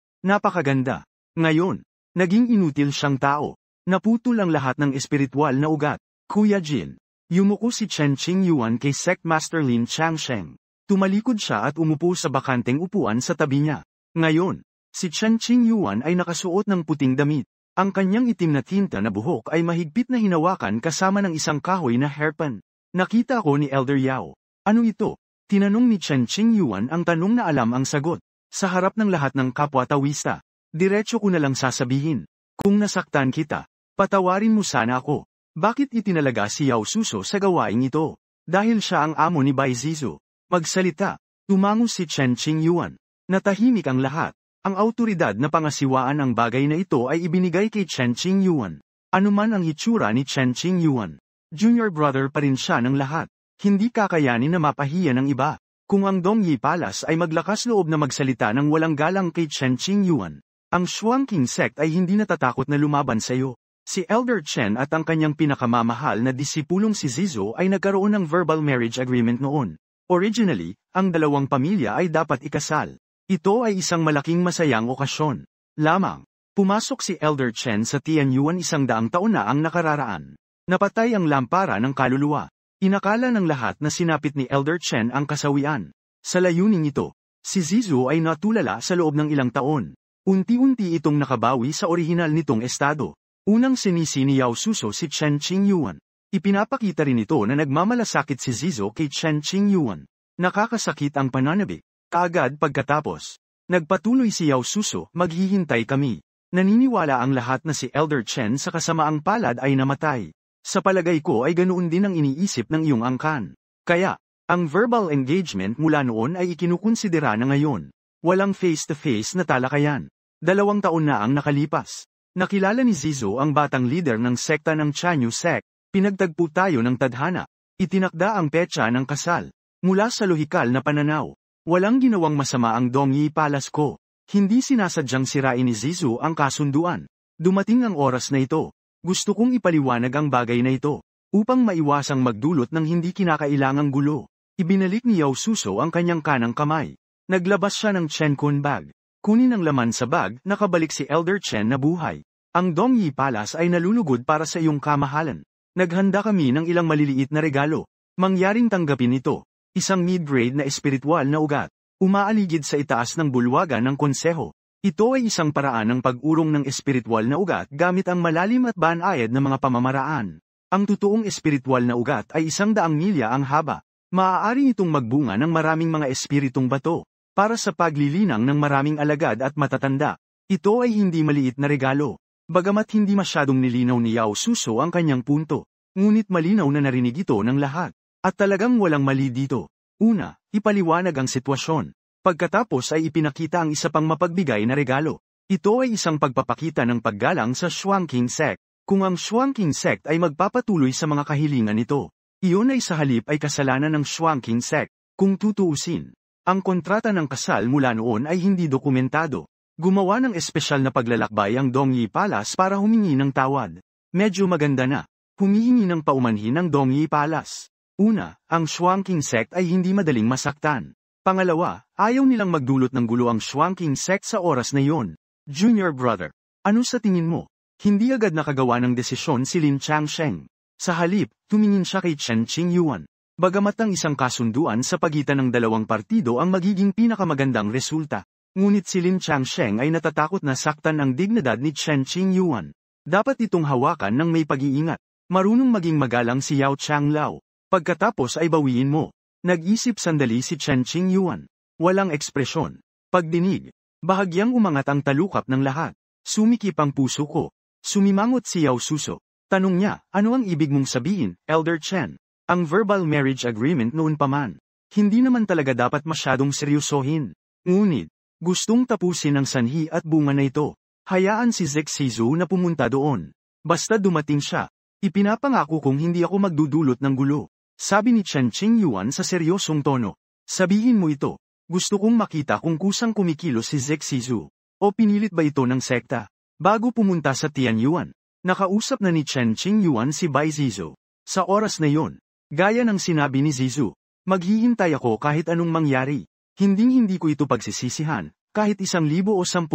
Napakaganda. Ngayon, naging inutil siyang tao. Naputol ang lahat ng espiritual na ugat. Kuya Jin. Yumuko si Shen Qingyuan kay Sect Master Lin Changsheng. Tumalikod siya at umupo sa bakanteng upuan sa tabi niya. Ngayon, si Shen Qingyuan ay nakasuot ng puting damit. Ang kanyang itim na tinta na buhok ay mahigpit na hinawakan kasama ng isang kahoy na hairpin. Nakita ko ni Elder Yao. Ano ito? Tinanong ni Chen Qingyuan ang tanong na alam ang sagot. Sa harap ng lahat ng kapwa-tawista, diretso ko na lang sasabihin. Kung nasaktan kita, patawarin mo sana ako. Bakit itinalaga si Yao Suso sa gawaing ito? Dahil siya ang amo ni Bai Zizu. Magsalita. Tumango si Chen Qingyuan. Natahimik ang lahat. Ang autoridad na pangasiwaan ang bagay na ito ay ibinigay kay Chen Qingyuan. Anuman ang hitsura ni Chen Qingyuan, junior brother pa rin siya ng lahat. Hindi kakayanin na mapahiya ng iba. Kung ang Dongyi Palace ay maglakas loob na magsalita ng walang galang kay Chen Qingyuan, ang Shuangqing sect ay hindi natatakot na lumaban sa iyo. Si Elder Chen at ang kanyang pinakamamahal na disipulong si Zizo ay nagkaroon ng verbal marriage agreement noon. Originally, ang dalawang pamilya ay dapat ikasal. Ito ay isang malaking masayang okasyon. Lamang, pumasok si Elder Chen sa Tianyuan 100 taon na ang nakararaan. Napatay ang lampara ng kaluluwa. Inakala ng lahat na sinapit ni Elder Chen ang kasawian. Sa layuning ito, si Zizu ay natulala sa loob ng ilang taon. Unti-unti itong nakabawi sa orihinal nitong estado. Unang sinisi ni Yao Suso si Chen Qingyuan. Ipinapakita rin ito na nagmamalasakit si Zizo kay Chen Qingyuan. Nakakasakit ang pananabik. Kaagad pagkatapos, nagpatuloy si Yao Suso, maghihintay kami. Naniniwala ang lahat na si Elder Chen sa kasamaang palad ay namatay. Sa palagay ko ay ganoon din ang iniisip ng iyong angkan. Kaya, ang verbal engagement mula noon ay ikinukonsidera na ngayon. Walang face-to-face na talakayan. 2 taon na ang nakalipas. Nakilala ni Zizo ang batang leader ng sekta ng Chanyu sect. Pinagtagpo tayo ng tadhana. Itinakda ang petsa ng kasal. Mula sa lohikal na pananaw, walang ginawang masama ang Dongyi Palace ko. Hindi sinasadyang sirain ni Zizu ang kasunduan. Dumating ang oras na ito. Gusto kong ipaliwanag ang bagay na ito, upang maiwasang magdulot ng hindi kinakailangang gulo. Ibinalik ni Yao Suso ang kanyang kanang kamay. Naglabas siya ng Chenkun bag. Kunin ang laman sa bag, nakabalik si Elder Chen na buhay. Ang Dongyi Palace ay nalulugod para sa iyong kamahalan. Naghanda kami ng ilang maliliit na regalo. Mangyaring tanggapin ito. Isang mid-grade na espiritual na ugat. Umaaligid sa itaas ng bulwagan ng konseho. Ito ay isang paraan ng pag-urong ng espiritual na ugat gamit ang malalim at banayad na mga pamamaraan. Ang totoong espiritual na ugat ay 100 milya ang haba. Maaari itong magbunga ng maraming mga espiritong bato, para sa paglilinang ng maraming alagad at matatanda. Ito ay hindi maliit na regalo. Bagamat hindi masyadong nilinaw ni Yao Suso ang kanyang punto, ngunit malinaw na narinig ito ng lahat. At talagang walang mali dito. Una, ipaliwanag ang sitwasyon. Pagkatapos ay ipinakita ang isa pang mapagbigay na regalo. Ito ay isang pagpapakita ng paggalang sa Shuangqing sect. Kung ang Shuangqing sect ay magpapatuloy sa mga kahilingan nito, iyon ay sa halip ay kasalanan ng Shuangqing sect. Kung tutuusin, ang kontrata ng kasal mula noon ay hindi dokumentado. Gumawa ng espesyal na paglalakbay ang Dongyi Palace para humingi ng tawad. Medyo maganda na. Humihingi ng paumanhin ang Dongyi Palace. Una, ang Shuangqing sect ay hindi madaling masaktan. Pangalawa, ayaw nilang magdulot ng gulo ang Shuangqing sect sa oras na iyon. Junior brother, ano sa tingin mo? Hindi agad nakagawa ng desisyon si Lin Changsheng. Sa halip, tumingin siya kay Chen Qingyuan. Bagamat ang isang kasunduan sa pagitan ng dalawang partido ang magiging pinakamagandang resulta, ngunit si Lin Changsheng ay natatakot na saktan ang dignidad ni Chen Qingyuan. Dapat itong hawakan ng may pag-iingat. Marunong maging magalang si Yao Changlao. Pagkatapos ay bawiin mo. Nag-isip sandali si Chen Qingyuan. Walang ekspresyon. Pagdinig. Bahagyang umangat ang talukap ng lahat. Sumikip ang puso ko. Sumimangot si Yao Suso. Tanong niya, ano ang ibig mong sabihin, Elder Chen? Ang verbal marriage agreement noon pa man. Hindi naman talaga dapat masyadong seryosohin. Ngunit, gustong tapusin ang sanhi at bunga na ito. Hayaan si Zek Sizu na pumunta doon. Basta dumating siya. Ipinapangako kong hindi ako magdudulot ng gulo. Sabi ni Chen Qingyuan sa seryosong tono. Sabihin mo ito. Gusto kong makita kung kusang kumikilos si Zek Sizu. O pinilit ba ito ng sekta? Bago pumunta sa Tianyuan, nakausap na ni Chen Qingyuan si Bai Zizu. Sa oras na yon, gaya ng sinabi ni Zizu, maghihintay ako kahit anong mangyari. Hinding-hindi ko ito pagsisisihan, kahit 1,000 o 10,000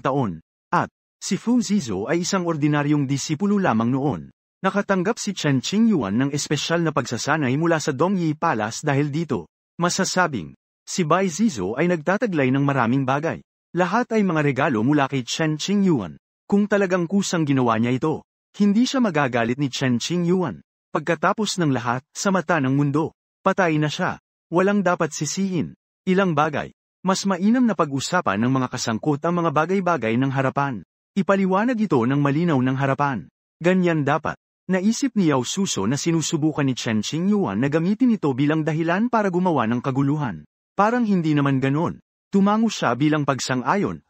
taon. At, si Fu Zizu ay isang ordinaryong disipulo lamang noon. Nakatanggap si Chen Qingyuan ng espesyal na pagsasanay mula sa Dongyi Palace dahil dito. Masasabing, si Bai Zizu ay nagtataglay ng maraming bagay. Lahat ay mga regalo mula kay Chen Qingyuan. Kung talagang kusang ginawa niya ito, hindi siya magagalit ni Chen Qingyuan. Pagkatapos ng lahat, sa mata ng mundo, patay na siya. Walang dapat sisihin. Ilang bagay. Mas mainam na pag-usapan ng mga kasangkot ang mga bagay-bagay ng harapan. Ipaliwanag ito ng malinaw ng harapan. Ganyan dapat. Naisip ni Yao Suso na sinusubukan ni Chen Qingyuan na gamitin ito bilang dahilan para gumawa ng kaguluhan. Parang hindi naman ganon. Tumango siya bilang pagsang-ayon,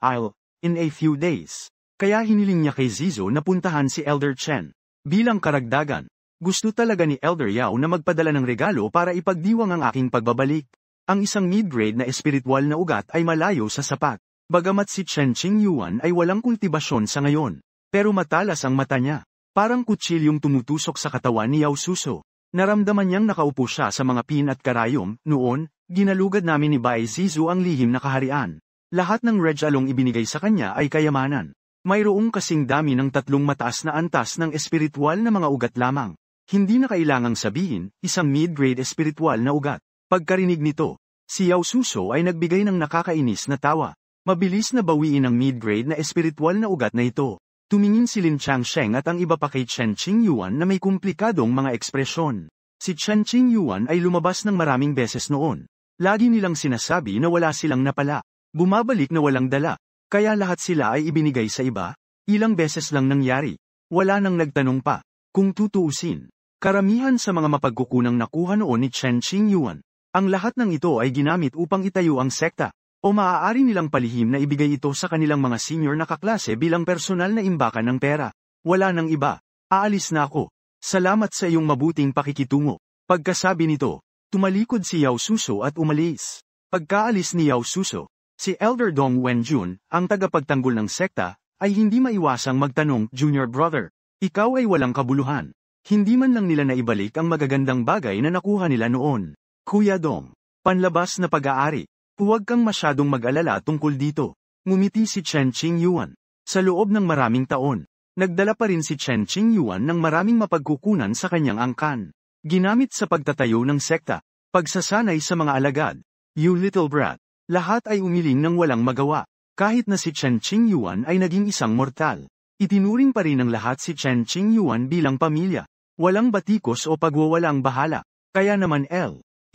in a few days. Kaya hiniling niya kay Zizo na puntahan si Elder Chen. Bilang karagdagan, gusto talaga ni Elder Yao na magpadala ng regalo para ipagdiwang ang aking pagbabalik. Ang isang mid-grade na espiritual na ugat ay malayo sa sapat. Bagamat si Chen Qingyuan ay walang kultibasyon sa ngayon. Pero matalas ang mata niya. Parang kutsilyong tumutusok sa katawan ni Yao Suso. Naramdaman niyang nakaupo siya sa mga pin at karayom. Noon, ginalugad namin ni Bai Zizu ang lihim na kaharian. Lahat ng regalong ibinigay sa kanya ay kayamanan. Mayroong kasing dami ng 3 mataas na antas ng espiritual na mga ugat lamang. Hindi na kailangang sabihin, isang mid-grade espiritual na ugat. Pagkarinig nito, si Yao Suso ay nagbigay ng nakakainis na tawa. Mabilis na bawiin ang mid-grade na espiritual na ugat na ito. Tumingin si Lin Changsheng at ang iba pa kay Chen Qingyuan na may komplikadong mga ekspresyon. Si Chen Qingyuan ay lumabas ng maraming beses noon. Lagi nilang sinasabi na wala silang napala. Bumabalik na walang dala. Kaya lahat sila ay ibinigay sa iba. Ilang beses lang nangyari. Wala nang nagtanong pa. Kung tutuusin, karamihan sa mga mapagkukunang nakuha noon ni Chen Qingyuan. Ang lahat ng ito ay ginamit upang itayo ang sekta. O maaari nilang palihim na ibigay ito sa kanilang mga senior na kaklase bilang personal na imbakan ng pera. Wala nang iba. Aalis na ako. Salamat sa iyong mabuting pakikitungo. Pagkasabi nito, tumalikod si Yao Suso at umalis. Pagkaalis ni Yao Suso, si Elder Dong Wenjun, ang tagapagtanggol ng sekta, ay hindi maiwasang magtanong, Junior Brother, ikaw ay walang kabuluhan. Hindi man lang nila naibalik ang magagandang bagay na nakuha nila noon. Kuya Dong, panlabas na pag-aari. Huwag kang masyadong mag-alala tungkol dito. Ngumiti si Chen Qingyuan. Sa loob ng maraming taon, nagdala pa rin si Chen Qingyuan ng maraming mapagkukunan sa kanyang angkan. Ginamit sa pagtatayo ng sekta, pagsasanay sa mga alagad. You little brat. Lahat ay umiling ng walang magawa. Kahit na si Chen Qingyuan ay naging isang mortal. Itinuring pa rin ng lahat si Chen Qingyuan bilang pamilya. Walang batikos o pagwawalang bahala. Kaya naman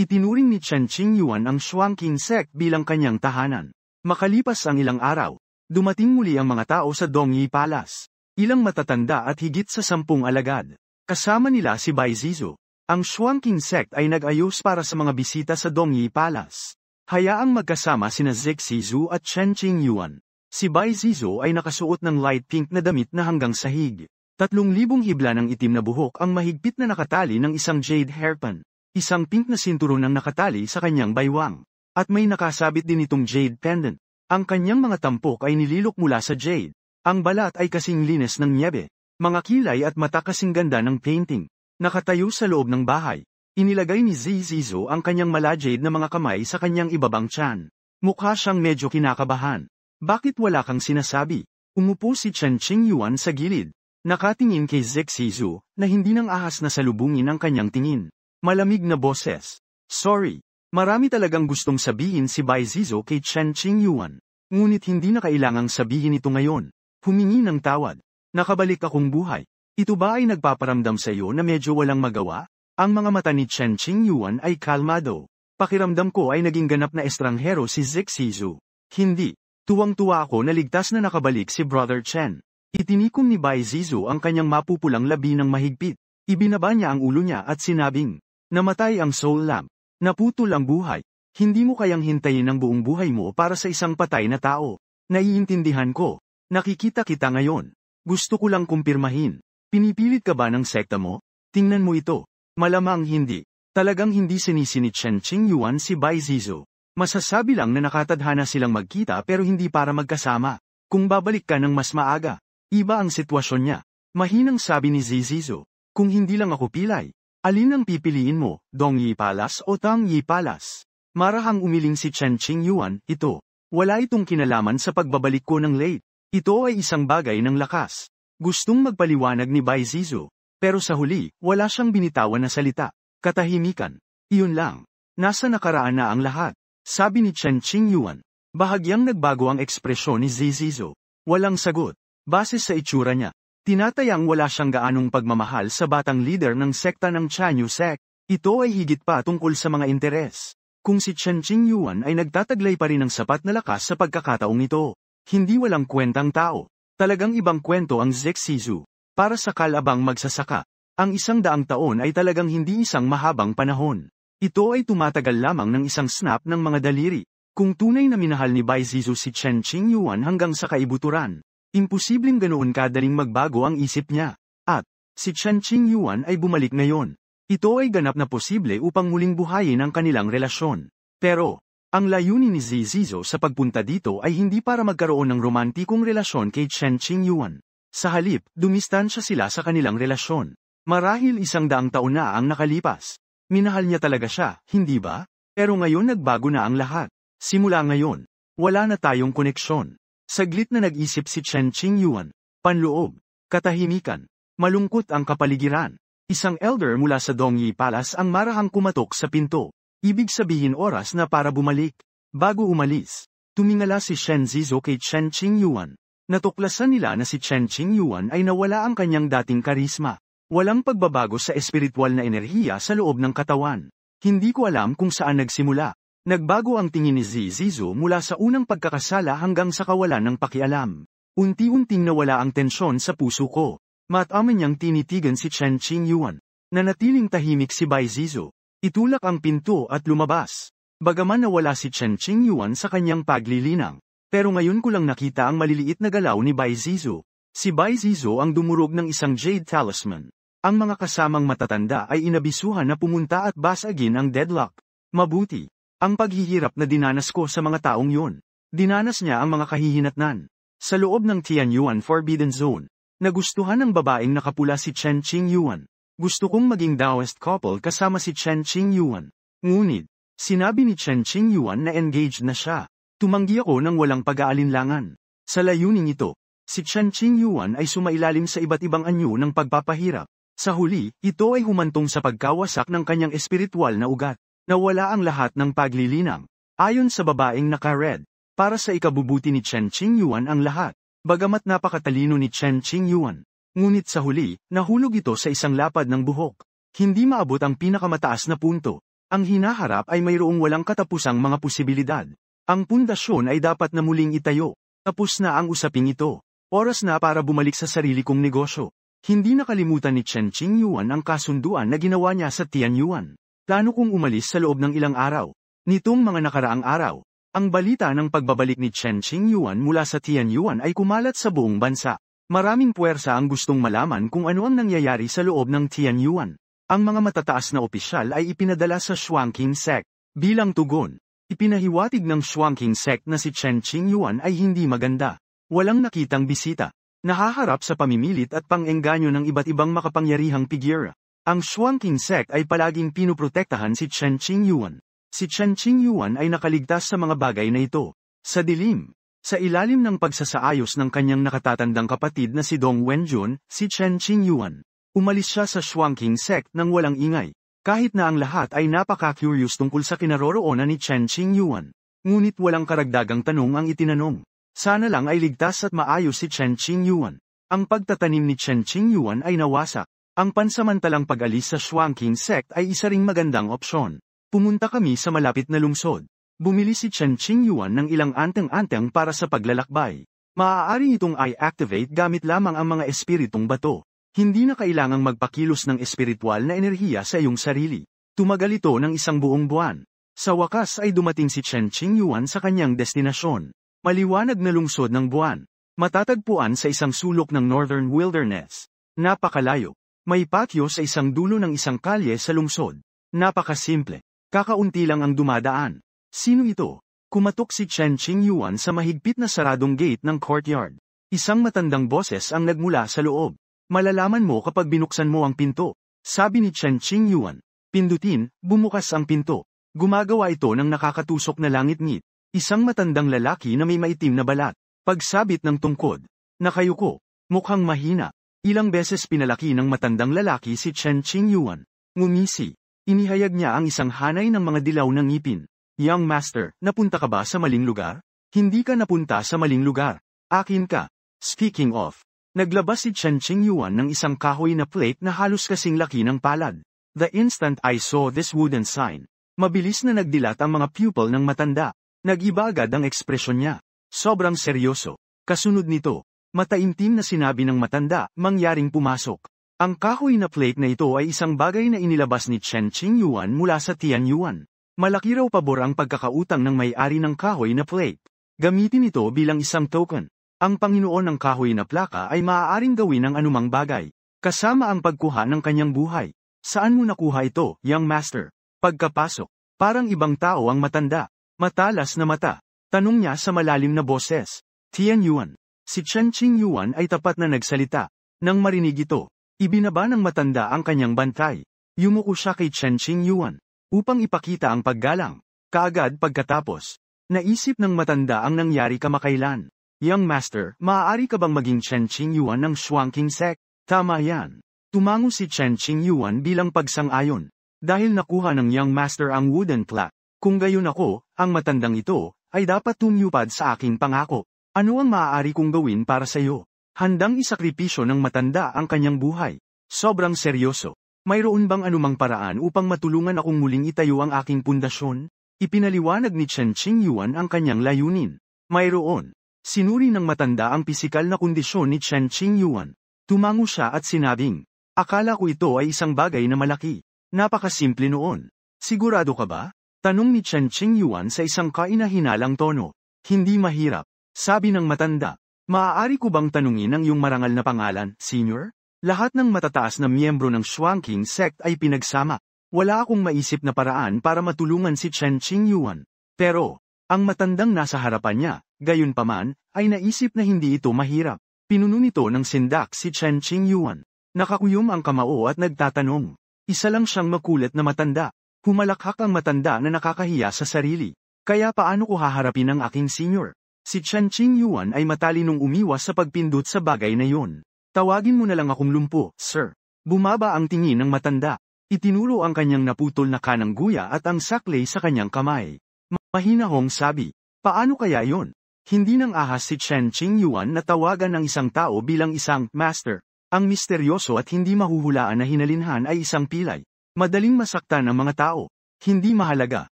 itinuring ni Chen Qingyuan ang Shuangqing sect bilang kanyang tahanan. Makalipas ang ilang araw, dumating muli ang mga tao sa Dongyi Palace. Ilang matatanda at higit sa 10 alagad. Kasama nila si Bai Zizu. Ang Shuangqing sect ay nag-ayos para sa mga bisita sa Dongyi Palace. Hayaang magkasama sina Zek Zizu at Chen Qingyuan. Si Bai Zizu ay nakasuot ng light pink na damit na hanggang sahig. 3,000 hibla ng itim na buhok ang mahigpit na nakatali ng isang jade hairpin. Isang pink na sinturon ang nakatali sa kanyang baywang. At may nakasabit din itong jade pendant. Ang kanyang mga tampok ay nililok mula sa jade. Ang balat ay kasing linis ng niebe. Mga kilay at mata kasing ganda ng painting. Nakatayo sa loob ng bahay. Inilagay ni Zizo ang kanyang mala-jade na mga kamay sa kanyang ibabang tiyan. Mukha siyang medyo kinakabahan. Bakit wala kang sinasabi? Umupo si Chen Qingyuan sa gilid. Nakatingin kay Zek Zizu na hindi nang ahas na salubungin ang kanyang tingin. Malamig na boses. Sorry. Marami talagang gustong sabihin si Bai Zizu kay Chen Qingyuan. Ngunit hindi na kailangang sabihin ito ngayon. Humingi ng tawad. Nakabalik akong buhay. Ito ba ay nagpaparamdam sa iyo na medyo walang magawa? Ang mga mata ni Chen Qingyuan ay kalmado. Pakiramdam ko ay naging ganap na estranghero si Zek Zizu. Hindi. Tuwang-tuwa ako na ligtas na nakabalik si Brother Chen. Itinikom ni Bai Zizu ang kanyang mapupulang labi ng mahigpit. Ibinaba niya ang ulo niya at sinabing, namatay ang soul lamp. Naputol ang buhay. Hindi mo kayang hintayin ang buong buhay mo para sa isang patay na tao. Naiintindihan ko. Nakikita kita ngayon. Gusto ko lang kumpirmahin. Pinipilit ka ba ng sekta mo? Tingnan mo ito. Malamang hindi. Talagang hindi sinisi ni Chen Qingyuan si Bai Zizu. Masasabi lang na nakatadhana silang magkita pero hindi para magkasama. Kung babalik ka ng mas maaga, iba ang sitwasyon niya. Mahinang sabi ni Zizu. Kung hindi lang ako pilay, alin ang pipiliin mo, Dongyi Palace o Tangyi Palace? Marahang umiling si Chen Qingyuan, ito. Wala itong kinalaman sa pagbabalik ko ng late. Ito ay isang bagay ng lakas. Gustong magpaliwanag ni Bai Zizu. Pero sa huli, wala siyang binitawan na salita. Katahimikan. Iyon lang. Nasa nakaraan na ang lahat. Sabi ni Chen Qingyuan. Bahagyang nagbago ang ekspresyon ni Zizu. Walang sagot. Base sa itsura niya, tinatayang wala siyang gaanong pagmamahal sa batang leader ng sekta ng Chanyu sect. Ito ay higit pa tungkol sa mga interes. Kung si Chen Qingyuan ay nagtataglay pa rin ng sapat na lakas sa pagkakataong ito, hindi walang kwentang tao. Talagang ibang kwento ang Zexizu. Para sa kalabang magsasaka, ang 100 taon ay talagang hindi isang mahabang panahon. Ito ay tumatagal lamang ng isang snap ng mga daliri. Kung tunay na minahal ni Bai Zizu si Chen Qingyuan hanggang sa kaibuturan, imposibleng ganoon kadaling magbago ang isip niya. At, si Chen Qingyuan ay bumalik ngayon. Ito ay ganap na posible upang muling buhayin ang kanilang relasyon. Pero, ang layunin ni Zizu sa pagpunta dito ay hindi para magkaroon ng romantikong relasyon kay Chen Qingyuan. Sa halip, dumistansya sila sa kanilang relasyon. Marahil 100 taon na ang nakalipas. Minahal niya talaga siya, hindi ba? Pero ngayon nagbago na ang lahat. Simula ngayon, wala na tayong koneksyon. Saglit na nag-isip si Chen Qingyuan. Panloob, katahimikan, malungkot ang kapaligiran. Isang elder mula sa Dongyi Palace ang marahang kumatok sa pinto. Ibig sabihin oras na para bumalik. Bago umalis, tumingala si Shen Zizu kay Chen Qingyuan. Natuklasan nila na si Chen Qingyuan ay nawala ang kanyang dating karisma. Walang pagbabago sa espiritual na enerhiya sa loob ng katawan. Hindi ko alam kung saan nagsimula. Nagbago ang tingin ni Zizu mula sa unang pagkakasala hanggang sa kawalan ng pakialam. Unti-unting nawala ang tensyon sa puso ko. Mataman niyang tinitigan si Chen Qingyuan. Nanatiling tahimik si Bai Zizu. Itulak ang pinto at lumabas. Bagaman nawala si Chen Qingyuan sa kanyang paglilinang. Pero ngayon ko lang nakita ang maliliit na galaw ni Bai Zizu. Si Bai Zizu ang dumurog ng isang jade talisman. Ang mga kasamang matatanda ay inabisuhan na pumunta at basagin ang deadlock. Mabuti. Ang paghihirap na dinanas ko sa mga taong yun. Dinanas niya ang mga kahihinatnan. Sa loob ng Tianyuan Forbidden Zone, nagustuhan ng babaeng nakapula si Chen Qingyuan. Gusto kong maging Taoist couple kasama si Chen Qingyuan. Ngunit, sinabi ni Chen Qingyuan na engaged na siya. Tumanggi ako ng walang pag-aalinlangan. Sa layuning ito, si Chen Qingyuan ay sumailalim sa iba't ibang anyo ng pagpapahirap. Sa huli, ito ay humantong sa pagkawasak ng kanyang espiritual na ugat. Nawala ang lahat ng paglilinang. Ayon sa babaeng naka-red, para sa ikabubuti ni Chen Qingyuan ang lahat. Bagamat napakatalino ni Chen Qingyuan. Ngunit sa huli, nahulog ito sa isang lapad ng buhok. Hindi maabot ang pinakamataas na punto. Ang hinaharap ay mayroong walang katapusang mga posibilidad. Ang pundasyon ay dapat na muling itayo. Tapos na ang usaping ito. Oras na para bumalik sa sarili kong negosyo. Hindi nakalimutan ni Chen Qingyuan ang kasunduan na ginawa niya sa Tianyuan. Plano kong umalis sa loob ng ilang araw. Nitong mga nakaraang araw, ang balita ng pagbabalik ni Chen Qingyuan mula sa Tianyuan ay kumalat sa buong bansa. Maraming puwersa ang gustong malaman kung ano ang nangyayari sa loob ng Tianyuan. Ang mga matataas na opisyal ay ipinadala sa Shuangqing sect. Bilang tugon, ipinahiwatig ng Shuangqing sect na si Chen Qingyuan ay hindi maganda. Walang nakitang bisita. Nahaharap sa pamimilit at pang-engganyo ng iba't ibang makapangyarihang figura. Ang Shuangqing sect ay palaging pinoprotektahan si Chen Qingyuan. Si Chen Qingyuan ay nakaligtas sa mga bagay na ito. Sa dilim, sa ilalim ng pagsasaayos ng kanyang nakatatandang kapatid na si Dong Wenjun, si Chen Qingyuan. Umalis siya sa Shuangqing sect nang walang ingay. Kahit na ang lahat ay napaka-curious tungkol sa kinaroroonan ni Chen Qingyuan. Ngunit walang karagdagang tanong ang itinanong. Sana lang ay ligtas at maayos si Chen Qingyuan. Ang pagtatanim ni Chen Qingyuan ay nawasak. Ang pansamantalang pag-alis sa Shuangqing sect ay isa ring magandang opsyon. Pumunta kami sa malapit na lungsod. Bumili si Chen Qingyuan ng ilang anteng-anteng para sa paglalakbay. Maaari itong i-activate gamit lamang ang mga espiritong bato. Hindi na kailangang magpakilos ng espiritual na enerhiya sa iyong sarili. Tumagal ito ng isang buong buwan. Sa wakas ay dumating si Chen Qingyuan sa kanyang destinasyon. Maliwanag na lungsod ng buwan. Matatagpuan sa isang sulok ng Northern Wilderness. Napakalayo. May patio sa isang dulo ng isang kalye sa lungsod. Napakasimple. Kakaunti lang ang dumadaan. Sino ito? Kumatok si Chen Qingyuan sa mahigpit na saradong gate ng courtyard. Isang matandang boses ang nagmula sa loob. Malalaman mo kapag binuksan mo ang pinto. Sabi ni Chen Qingyuan. Pindutin, bumukas ang pinto. Gumagawa ito ng nakakatusok na langit-ngit. Isang matandang lalaki na may maitim na balat. Pagsabit ng tungkod. Nakayuko. Mukhang mahina. Ilang beses pinalaki ng matandang lalaki si Chen Qingyuan. Ngumisi. Inihayag niya ang isang hanay ng mga dilaw na ngipin. Young master, napunta ka ba sa maling lugar? Hindi ka napunta sa maling lugar. Akin ka. Speaking of, naglabas si Chen Qingyuan ng isang kahoy na plate na halos kasing laki ng palad. The instant I saw this wooden sign, mabilis na nagdilat ang mga pupil ng matanda. Nag-iba agad ang ekspresyon niya. Sobrang seryoso. Kasunod nito, mataimtim na sinabi ng matanda, mangyaring pumasok. Ang kahoy na plate na ito ay isang bagay na inilabas ni Chen Qingyuan mula sa Tianyuan. Malaki raw pabor ang pagkakautang ng may-ari ng kahoy na plate. Gamitin ito bilang isang token. Ang Panginoon ng kahoy na plaka ay maaaring gawin ng anumang bagay, kasama ang pagkuha ng kanyang buhay. Saan mo nakuha ito, young master? Pagkapasok, parang ibang tao ang matanda. Matalas na mata. Tanong niya sa malalim na boses. Tianyuan. Si Chen Qingyuan ay tapat na nagsalita. Nang marinig ito, ibinaba ng matanda ang kanyang bantay. Yumuko siya kay Chen Qingyuan upang ipakita ang paggalang. Kaagad pagkatapos, naisip ng matanda ang nangyari kamakailan. Young master, maaari ka bang maging Chen Qingyuan ng Shuangqing sect? Tama yan. Tumango si Chen Qingyuan bilang pagsang-ayon. Dahil nakuha ng young master ang wooden plaque. Kung gayon ako, ang matandang ito, ay dapat tumupad sa aking pangako. Ano ang maaari kong gawin para sa iyo? Handang isakripisyo ng matanda ang kanyang buhay. Sobrang seryoso. Mayroon bang anumang paraan upang matulungan akong muling itayo ang aking pundasyon? Ipinaliwanag ni Chen Qingyuan ang kanyang layunin. Mayroon. Sinuri ng matanda ang pisikal na kondisyon ni Chen Qingyuan. Tumango siya at sinabing, akala ko ito ay isang bagay na malaki. Napakasimple noon. Sigurado ka ba? Tanong ni Chen Qingyuan sa isang kainahinalang tono. Hindi mahirap. Sabi ng matanda. Maaari ko bang tanungin ang iyong marangal na pangalan, senior? Lahat ng matataas na miyembro ng Shuangqing sect ay pinagsama. Wala akong maisip na paraan para matulungan si Chen Qingyuan. Pero, ang matandang nasa harapan niya, gayunpaman, ay naisip na hindi ito mahirap. Pinuno nito ng sindak si Chen Qingyuan. Nakakuyom ang kamao at nagtatanong. Isa lang siyang makulit na matanda. Humalakhak ang matanda na nakakahiya sa sarili. Kaya paano ko haharapin ang aking senior? Si Chen Qingyuan ay matalinong umiwas sa pagpindot sa bagay na yun. Tawagin mo na lang akong lumpo, sir. Bumaba ang tingin ng matanda. Itinuro ang kanyang naputol na kanang guya at ang saklay sa kanyang kamay. Mahinahong sabi, paano kaya yon? Hindi nang ahas si Chen Qingyuan na tawagan ng isang tao bilang isang master. Ang misteryoso at hindi mahuhulaan na hinalinhan ay isang pilay. Madaling masaktan ang mga tao. Hindi mahalaga.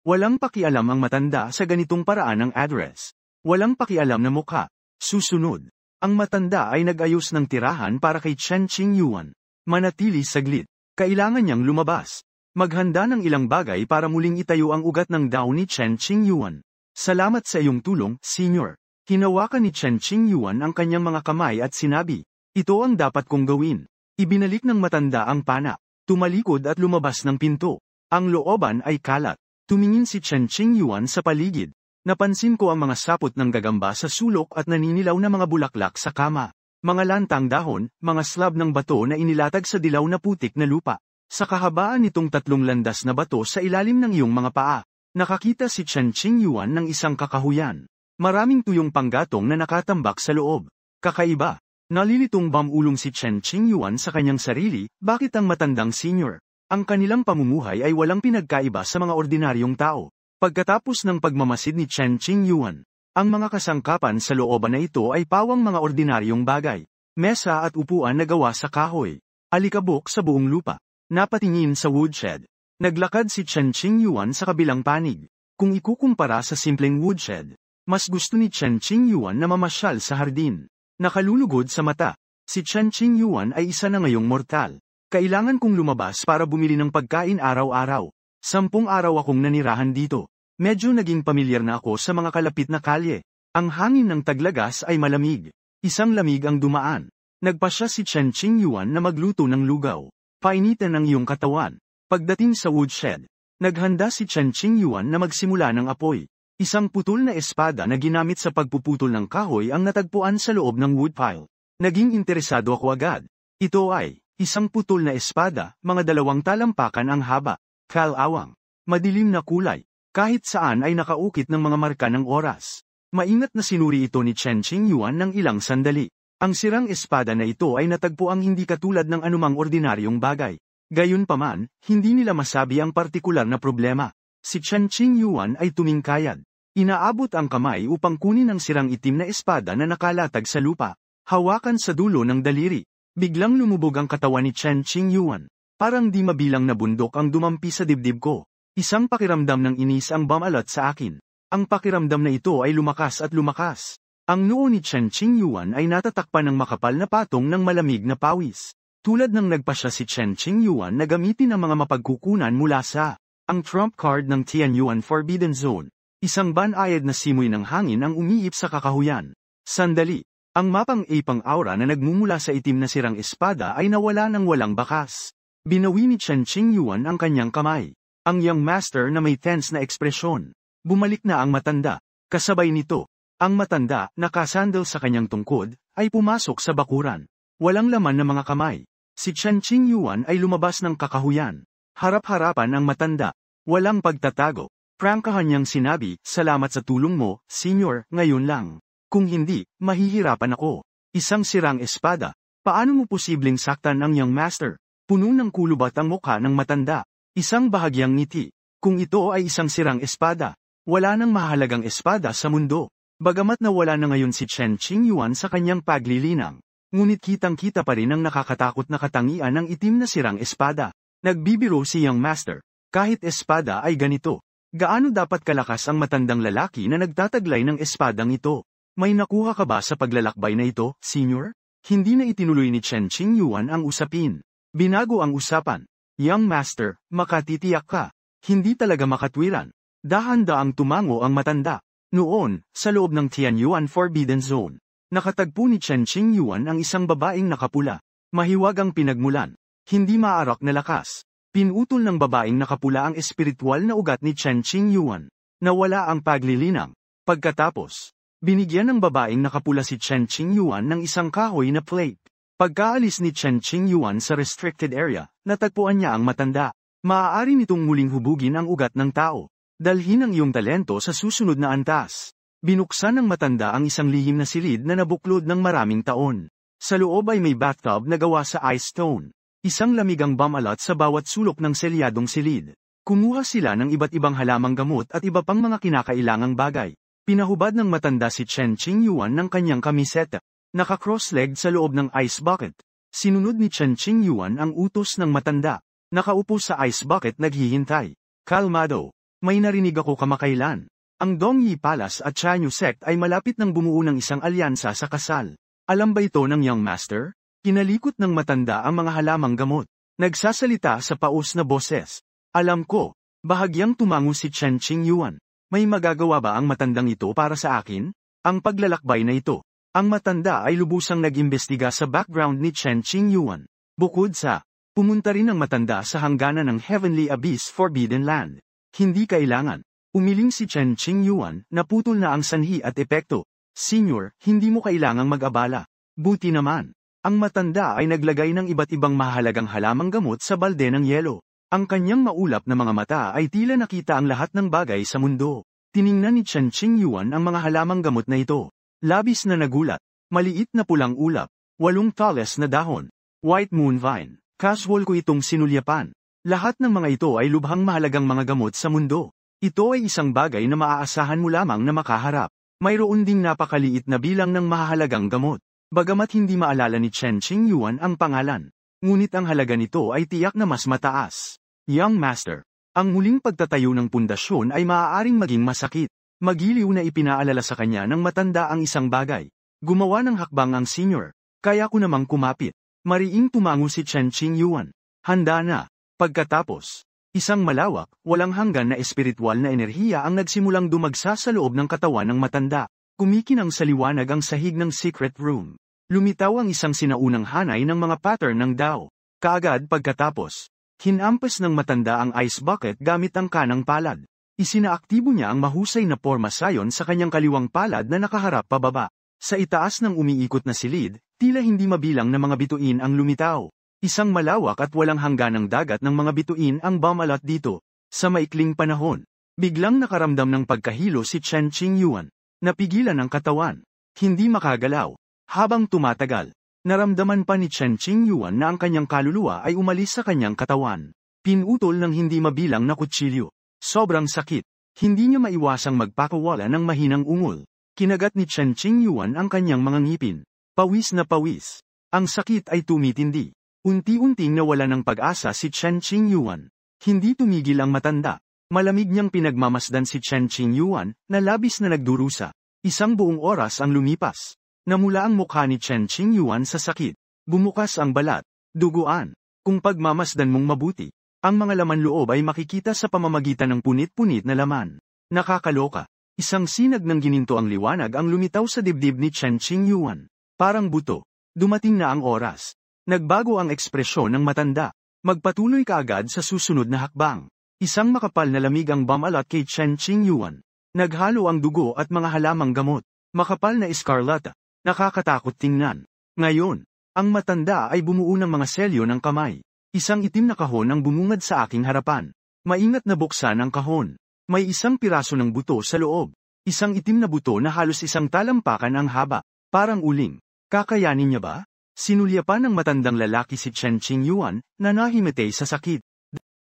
Walang pakialam ang matanda sa ganitong paraan ng address. Walang pakialam na mukha. Susunod. Ang matanda ay nag-ayos ng tirahan para kay Chen Qingyuan. Manatili saglit. Kailangan niyang lumabas. Maghanda ng ilang bagay para muling itayo ang ugat ng daw ni Chen Qingyuan. Salamat sa iyong tulong, senior. Hinawakan ni Chen Qingyuan ang kanyang mga kamay at sinabi, ito ang dapat kong gawin. Ibinalik ng matanda ang pana. Tumalikod at lumabas ng pinto. Ang looban ay kalat. Tumingin si Chen Qingyuan sa paligid. Napansin ko ang mga sapot ng gagamba sa sulok at naninilaw na mga bulaklak sa kama. Mga lantang dahon, mga slab ng bato na inilatag sa dilaw na putik na lupa. Sa kahabaan nitong 3 landas na bato sa ilalim ng iyong mga paa, nakakita si Chen Qingyuan ng isang kakahuyan. Maraming tuyong panggatong na nakatambak sa loob. Kakaiba. Nalilitong bamulong si Chen Qingyuan sa kanyang sarili, bakit ang matandang senior? Ang kanilang pamumuhay ay walang pinagkaiba sa mga ordinaryong tao. Pagkatapos ng pagmamasid ni Chen Qingyuan, ang mga kasangkapan sa looban na ito ay pawang mga ordinaryong bagay. Mesa at upuan na gawa sa kahoy. Alikabok sa buong lupa. Napatingin sa woodshed. Naglakad si Chen Qingyuan sa kabilang panig. Kung ikukumpara sa simpleng woodshed, mas gusto ni Chen Qingyuan na mamasyal sa hardin. Nakalulugod sa mata. Si Chen Qingyuan ay isa na ngayong mortal. Kailangan kong lumabas para bumili ng pagkain araw-araw. 10 araw akong nanirahan dito. Medyo naging pamilyar na ako sa mga kalapit na kalye. Ang hangin ng taglagas ay malamig. Isang lamig ang dumaan. Nagpasya si Chen Qingyuan na magluto ng lugaw. Painitan ang iyong katawan. Pagdating sa woodshed, naghanda si Chen Qingyuan na magsimula ng apoy. Isang putol na espada na ginamit sa pagpuputol ng kahoy ang natagpuan sa loob ng woodpile. Naging interesado ako agad. Ito ay isang putol na espada, mga 2 talampakan ang haba. Kalawang. Madilim na kulay. Kahit saan ay nakaukit ng mga marka ng oras. Maingat na sinuri ito ni Chen Qingyuan ng ilang sandali. Ang sirang espada na ito ay natagpuang hindi katulad ng anumang ordinaryong bagay. Gayunpaman, hindi nila masabi ang partikular na problema. Si Chen Qingyuan ay tumingkayad. Inaabot ang kamay upang kunin ang sirang itim na espada na nakalatag sa lupa. Hawakan sa dulo ng daliri. Biglang lumubog ang katawan ni Chen Qingyuan. Parang di mabilang na bundok ang dumampi sa dibdib ko. Isang pakiramdam ng inis ang bumalot sa akin. Ang pakiramdam na ito ay lumakas at lumakas. Ang noo ni Chen Qingyuan ay natatakpan ng makapal na patong ng malamig na pawis. Tulad ng nagpasya si Chen Qingyuan na gamitin ang mga mapagkukunan mula sa ang trump card ng Tianyuan Forbidden Zone. Isang banayad na simoy ng hangin ang umiip sa kakahuyan. Sandali. Ang mapang-ipang aura na nagmumula sa itim na sirang espada ay nawala ng walang bakas. Binawi ni Chen Qingyuan ang kanyang kamay. Ang young master na may tense na ekspresyon. Bumalik na ang matanda. Kasabay nito, ang matanda, nakasandal sa kanyang tungkod, ay pumasok sa bakuran. Walang laman na mga kamay. Si Chen Qingyuan ay lumabas ng kakahuyan. Harap-harapan ang matanda. Walang pagtatago. Prangkahan niyang sinabi, "Salamat sa tulong mo, senyor, ngayon lang. Kung hindi, mahihirapan ako." Isang sirang espada. Paano mo posibleng saktan ang young master? Puno ng kulubat ang mukha ng matanda. Isang bahagyang ngiti. Kung ito ay isang sirang espada, wala nang mahalagang espada sa mundo. Bagamat nawala na ngayon si Chen Qingyuan sa kanyang paglilinang, ngunit kitang-kita pa rin ang nakakatakot na katangian ng itim na sirang espada. Nagbibiro si young master. Kahit espada ay ganito. Gaano dapat kalakas ang matandang lalaki na nagtataglay ng espadang ito? May nakuha ka ba sa paglalakbay na ito, senyor? Hindi na itinuloy ni Chen Qingyuan ang usapin. Binago ang usapan. Young master, makatitiyak ka. Hindi talaga makatwiran. Dahan-daang tumango ang matanda. Noon, sa loob ng Tianyuan Forbidden Zone, nakatagpo ni Chen Qingyuan ang isang babaeng nakapula. Mahiwagang pinagmulan. Hindi maarak na lakas. Pinutol ng babaeng nakapula ang espiritual na ugat ni Chen Qingyuan. Nawala ang paglilinang. Pagkatapos, binigyan ng babaeng nakapula si Chen Qingyuan ng isang kahoy na plate. Pagkaalis ni Chen Qingyuan sa restricted area, natagpuan niya ang matanda. Maaari nitong muling hubugin ang ugat ng tao. Dalhin ang iyong talento sa susunod na antas. Binuksan ng matanda ang isang lihim na silid na nabuklod ng maraming taon. Sa loob ay may bathtub na gawa sa ice stone. Isang lamigang bumalot sa bawat sulok ng selyadong silid. Kumuha sila ng iba't ibang halamang gamot at iba pang mga kinakailangang bagay. Pinahubad ng matanda si Chen Qingyuan ng kanyang kamiseta. Naka-cross-legged sa loob ng ice bucket. Sinunod ni Chen Qingyuan ang utos ng matanda. Nakaupo sa ice bucket naghihintay. Kalmado. May narinig ako kamakailan. Ang Dongyi Palace at Chanyu Sect ay malapit ng bumuo ng isang alyansa sa kasal. Alam ba ito ng young master? Kinalikot ng matanda ang mga halamang gamot. Nagsasalita sa paus na boses. Alam ko. Bahagyang tumango si Chen Qingyuan. May magagawa ba ang matandang ito para sa akin? Ang paglalakbay na ito. Ang matanda ay lubusang nag-imbestiga sa background ni Chen Qingyuan. Bukod sa, pumunta rin ang matanda sa hangganan ng Heavenly Abyss Forbidden Land. Hindi kailangan. Umiling si Chen Qingyuan, naputol na ang sanhi at epekto. Senyor, hindi mo kailangang mag-abala. Buti naman. Ang matanda ay naglagay ng iba't ibang mahalagang halamang gamot sa balde ng yelo. Ang kanyang maulap na mga mata ay tila nakita ang lahat ng bagay sa mundo. Tiningnan ni Chen Qingyuan ang mga halamang gamot na ito. Labis na nagulat. Maliit na pulang ulap. 8 tallest na dahon. White moon vine. Casual ko itong sinulyapan. Lahat ng mga ito ay lubhang mahalagang mga gamot sa mundo. Ito ay isang bagay na maaasahan mo lamang na makaharap. Mayroon ding napakaliit na bilang ng mahalagang gamot. Bagamat hindi maalala ni Chen Qingyuan ang pangalan. Ngunit ang halaga nito ay tiyak na mas mataas. Young Master. Ang muling pagtatayo ng pundasyon ay maaaring maging masakit. Magiliw na ipinaalala sa kanya ng matanda ang isang bagay. Gumawa ng hakbang ang senior. Kaya ko namang kumapit. Mariing tumango si Chen Qingyuan. Handa na. Pagkatapos, isang malawak, walang hanggan na espiritual na enerhiya ang nagsimulang dumagsa sa loob ng katawan ng matanda. Kumikinang sa liwanag ang sahig ng secret room. Lumitaw ang isang sinaunang hanay ng mga pattern ng Dao. Kaagad pagkatapos, hinampas ng matanda ang ice bucket gamit ang kanang palad. Isinaaktibo niya ang mahusay na porma sayon sa kanyang kaliwang palad na nakaharap pababa. Sa itaas ng umiikot na silid, tila hindi mabilang na mga bituin ang lumitaw. Isang malawak at walang hangganang dagat ng mga bituin ang bumalot dito. Sa maikling panahon, biglang nakaramdam ng pagkahilo si Chen Qingyuan. Napigilan ang katawan. Hindi makagalaw. Habang tumatagal, naramdaman pa ni Chen Qingyuan na ang kanyang kaluluwa ay umalis sa kanyang katawan. Pinutol ng hindi mabilang na kutsilyo. Sobrang sakit. Hindi niya maiwasang magpakawala ng mahinang ungol. Kinagat ni Chen Qingyuan ang kanyang mga ngipin. Pawis na pawis. Ang sakit ay tumitindi. Unti-unting nawala ng pag-asa si Chen Qingyuan. Hindi tumigil ang matanda. Malamig niyang pinagmamasdan si Chen Qingyuan, na labis na nagdurusa. Isang buong oras ang lumipas. Namula ang mukha ni Chen Qingyuan sa sakit. Bumukas ang balat. Duguan. Kung pagmamasdan mong mabuti, ang mga laman loob ay makikita sa pamamagitan ng punit-punit na laman. Nakakaloka. Isang sinag ng gininto ang liwanag ang lumitaw sa dibdib ni Chen Qingyuan. Parang buto. Dumating na ang oras. Nagbago ang ekspresyon ng matanda. Magpatuloy ka agad sa susunod na hakbang. Isang makapal na lamig ang bumalat kay Chen Qingyuan. Naghalo ang dugo at mga halamang gamot. Makapal na eskarlata. Nakakatakot tingnan. Ngayon, ang matanda ay bumuo ng mga selyo ng kamay. Isang itim na kahon ang bumungad sa aking harapan. Maingat na buksan ang kahon. May isang piraso ng buto sa loob. Isang itim na buto na halos isang talampakan ang haba. Parang uling. Kakayanin niya ba? Sinulyapan ng matandang lalaki si Chen Qingyuan, na nahimatay sa sakit.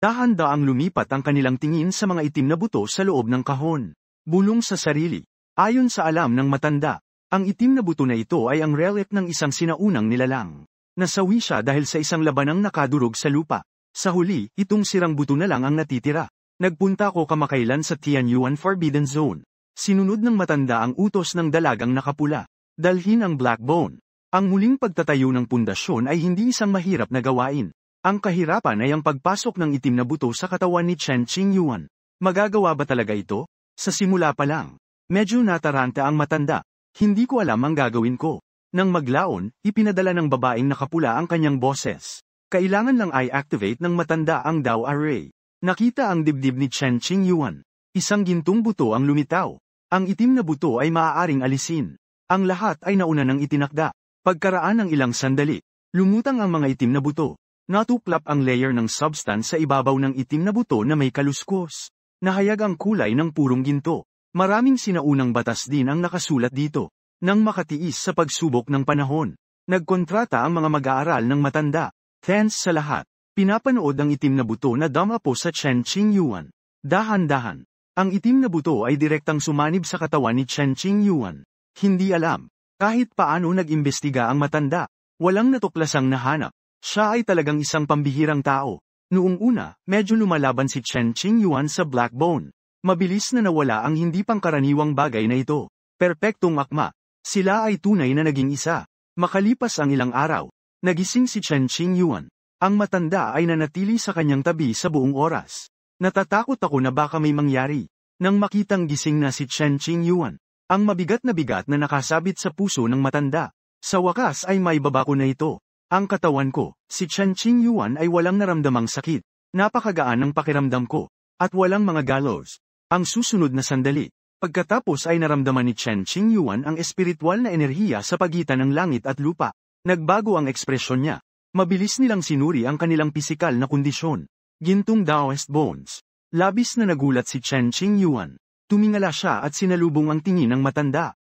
Dahan-daang lumipat ang kanilang tingin sa mga itim na buto sa loob ng kahon. Bulong sa sarili. Ayon sa alam ng matanda, ang itim na buto na ito ay ang relic ng isang sinaunang nilalang. Nasawi siya dahil sa isang labanang nakadurog sa lupa. Sa huli, itong sirang buto na lang ang natitira. Nagpunta ko kamakailan sa Tianyuan Forbidden Zone. Sinunod ng matanda ang utos ng dalagang nakapula. Dalhin ang Black Bone. Ang muling pagtatayo ng pundasyon ay hindi isang mahirap na gawain. Ang kahirapan ay ang pagpasok ng itim na buto sa katawan ni Chen Qingyuan. Magagawa ba talaga ito? Sa simula pa lang. Medyo nataranta ang matanda. Hindi ko alam ang gagawin ko. Nang maglaon, ipinadala ng babaeng nakapula ang kanyang boses. Kailangan lang i-activate ng matanda ang Dao Array. Nakita ang dibdib ni Chen Qingyuan. Isang gintong buto ang lumitaw. Ang itim na buto ay maaaring alisin. Ang lahat ay nauna ng itinakda. Pagkaraan ng ilang sandali, lumutang ang mga itim na buto. Natuklap ang layer ng substance sa ibabaw ng itim na buto na may kaluskos. Nahayag ang kulay ng purong ginto. Maraming sinaunang batas din ang nakasulat dito. Nang makatiis sa pagsubok ng panahon, nagkontrata ang mga mag-aaral ng matanda. Thanks sa lahat. Pinapanood ang itim na buto na damapo sa Chen Qingyuan. Dahan-dahan. Ang itim na buto ay direktang sumanib sa katawan ni Chen Qingyuan. Hindi alam. Kahit paano nag-imbestiga ang matanda. Walang natuklasang nahanap. Siya ay talagang isang pambihirang tao. Noong una, medyo lumalaban si Chen Qingyuan sa Black Bone. Mabilis na nawala ang hindi pangkaraniwang bagay na ito. Perpektong akma. Sila ay tunay na naging isa. Makalipas ang ilang araw, nagising si Chen Qingyuan. Ang matanda ay nanatili sa kanyang tabi sa buong oras. Natatakot ako na baka may mangyari. Nang makitang gising na si Chen Qingyuan, ang mabigat na nakasabit sa puso ng matanda. Sa wakas ay may babako na ito. Ang katawan ko, si Chen Qingyuan ay walang naramdamang sakit. Napakagaan ng pakiramdam ko. At walang mga gallows. Ang susunod na sandali, pagkatapos ay naramdaman ni Chen Qingyuan ang espiritual na enerhiya sa pagitan ng langit at lupa. Nagbago ang ekspresyon niya. Mabilis nilang sinuri ang kanilang pisikal na kondisyon. Gintong Daoist Bones. Labis na nagulat si Chen Qingyuan. Tumingala siya at sinalubong ang tingin ng matanda.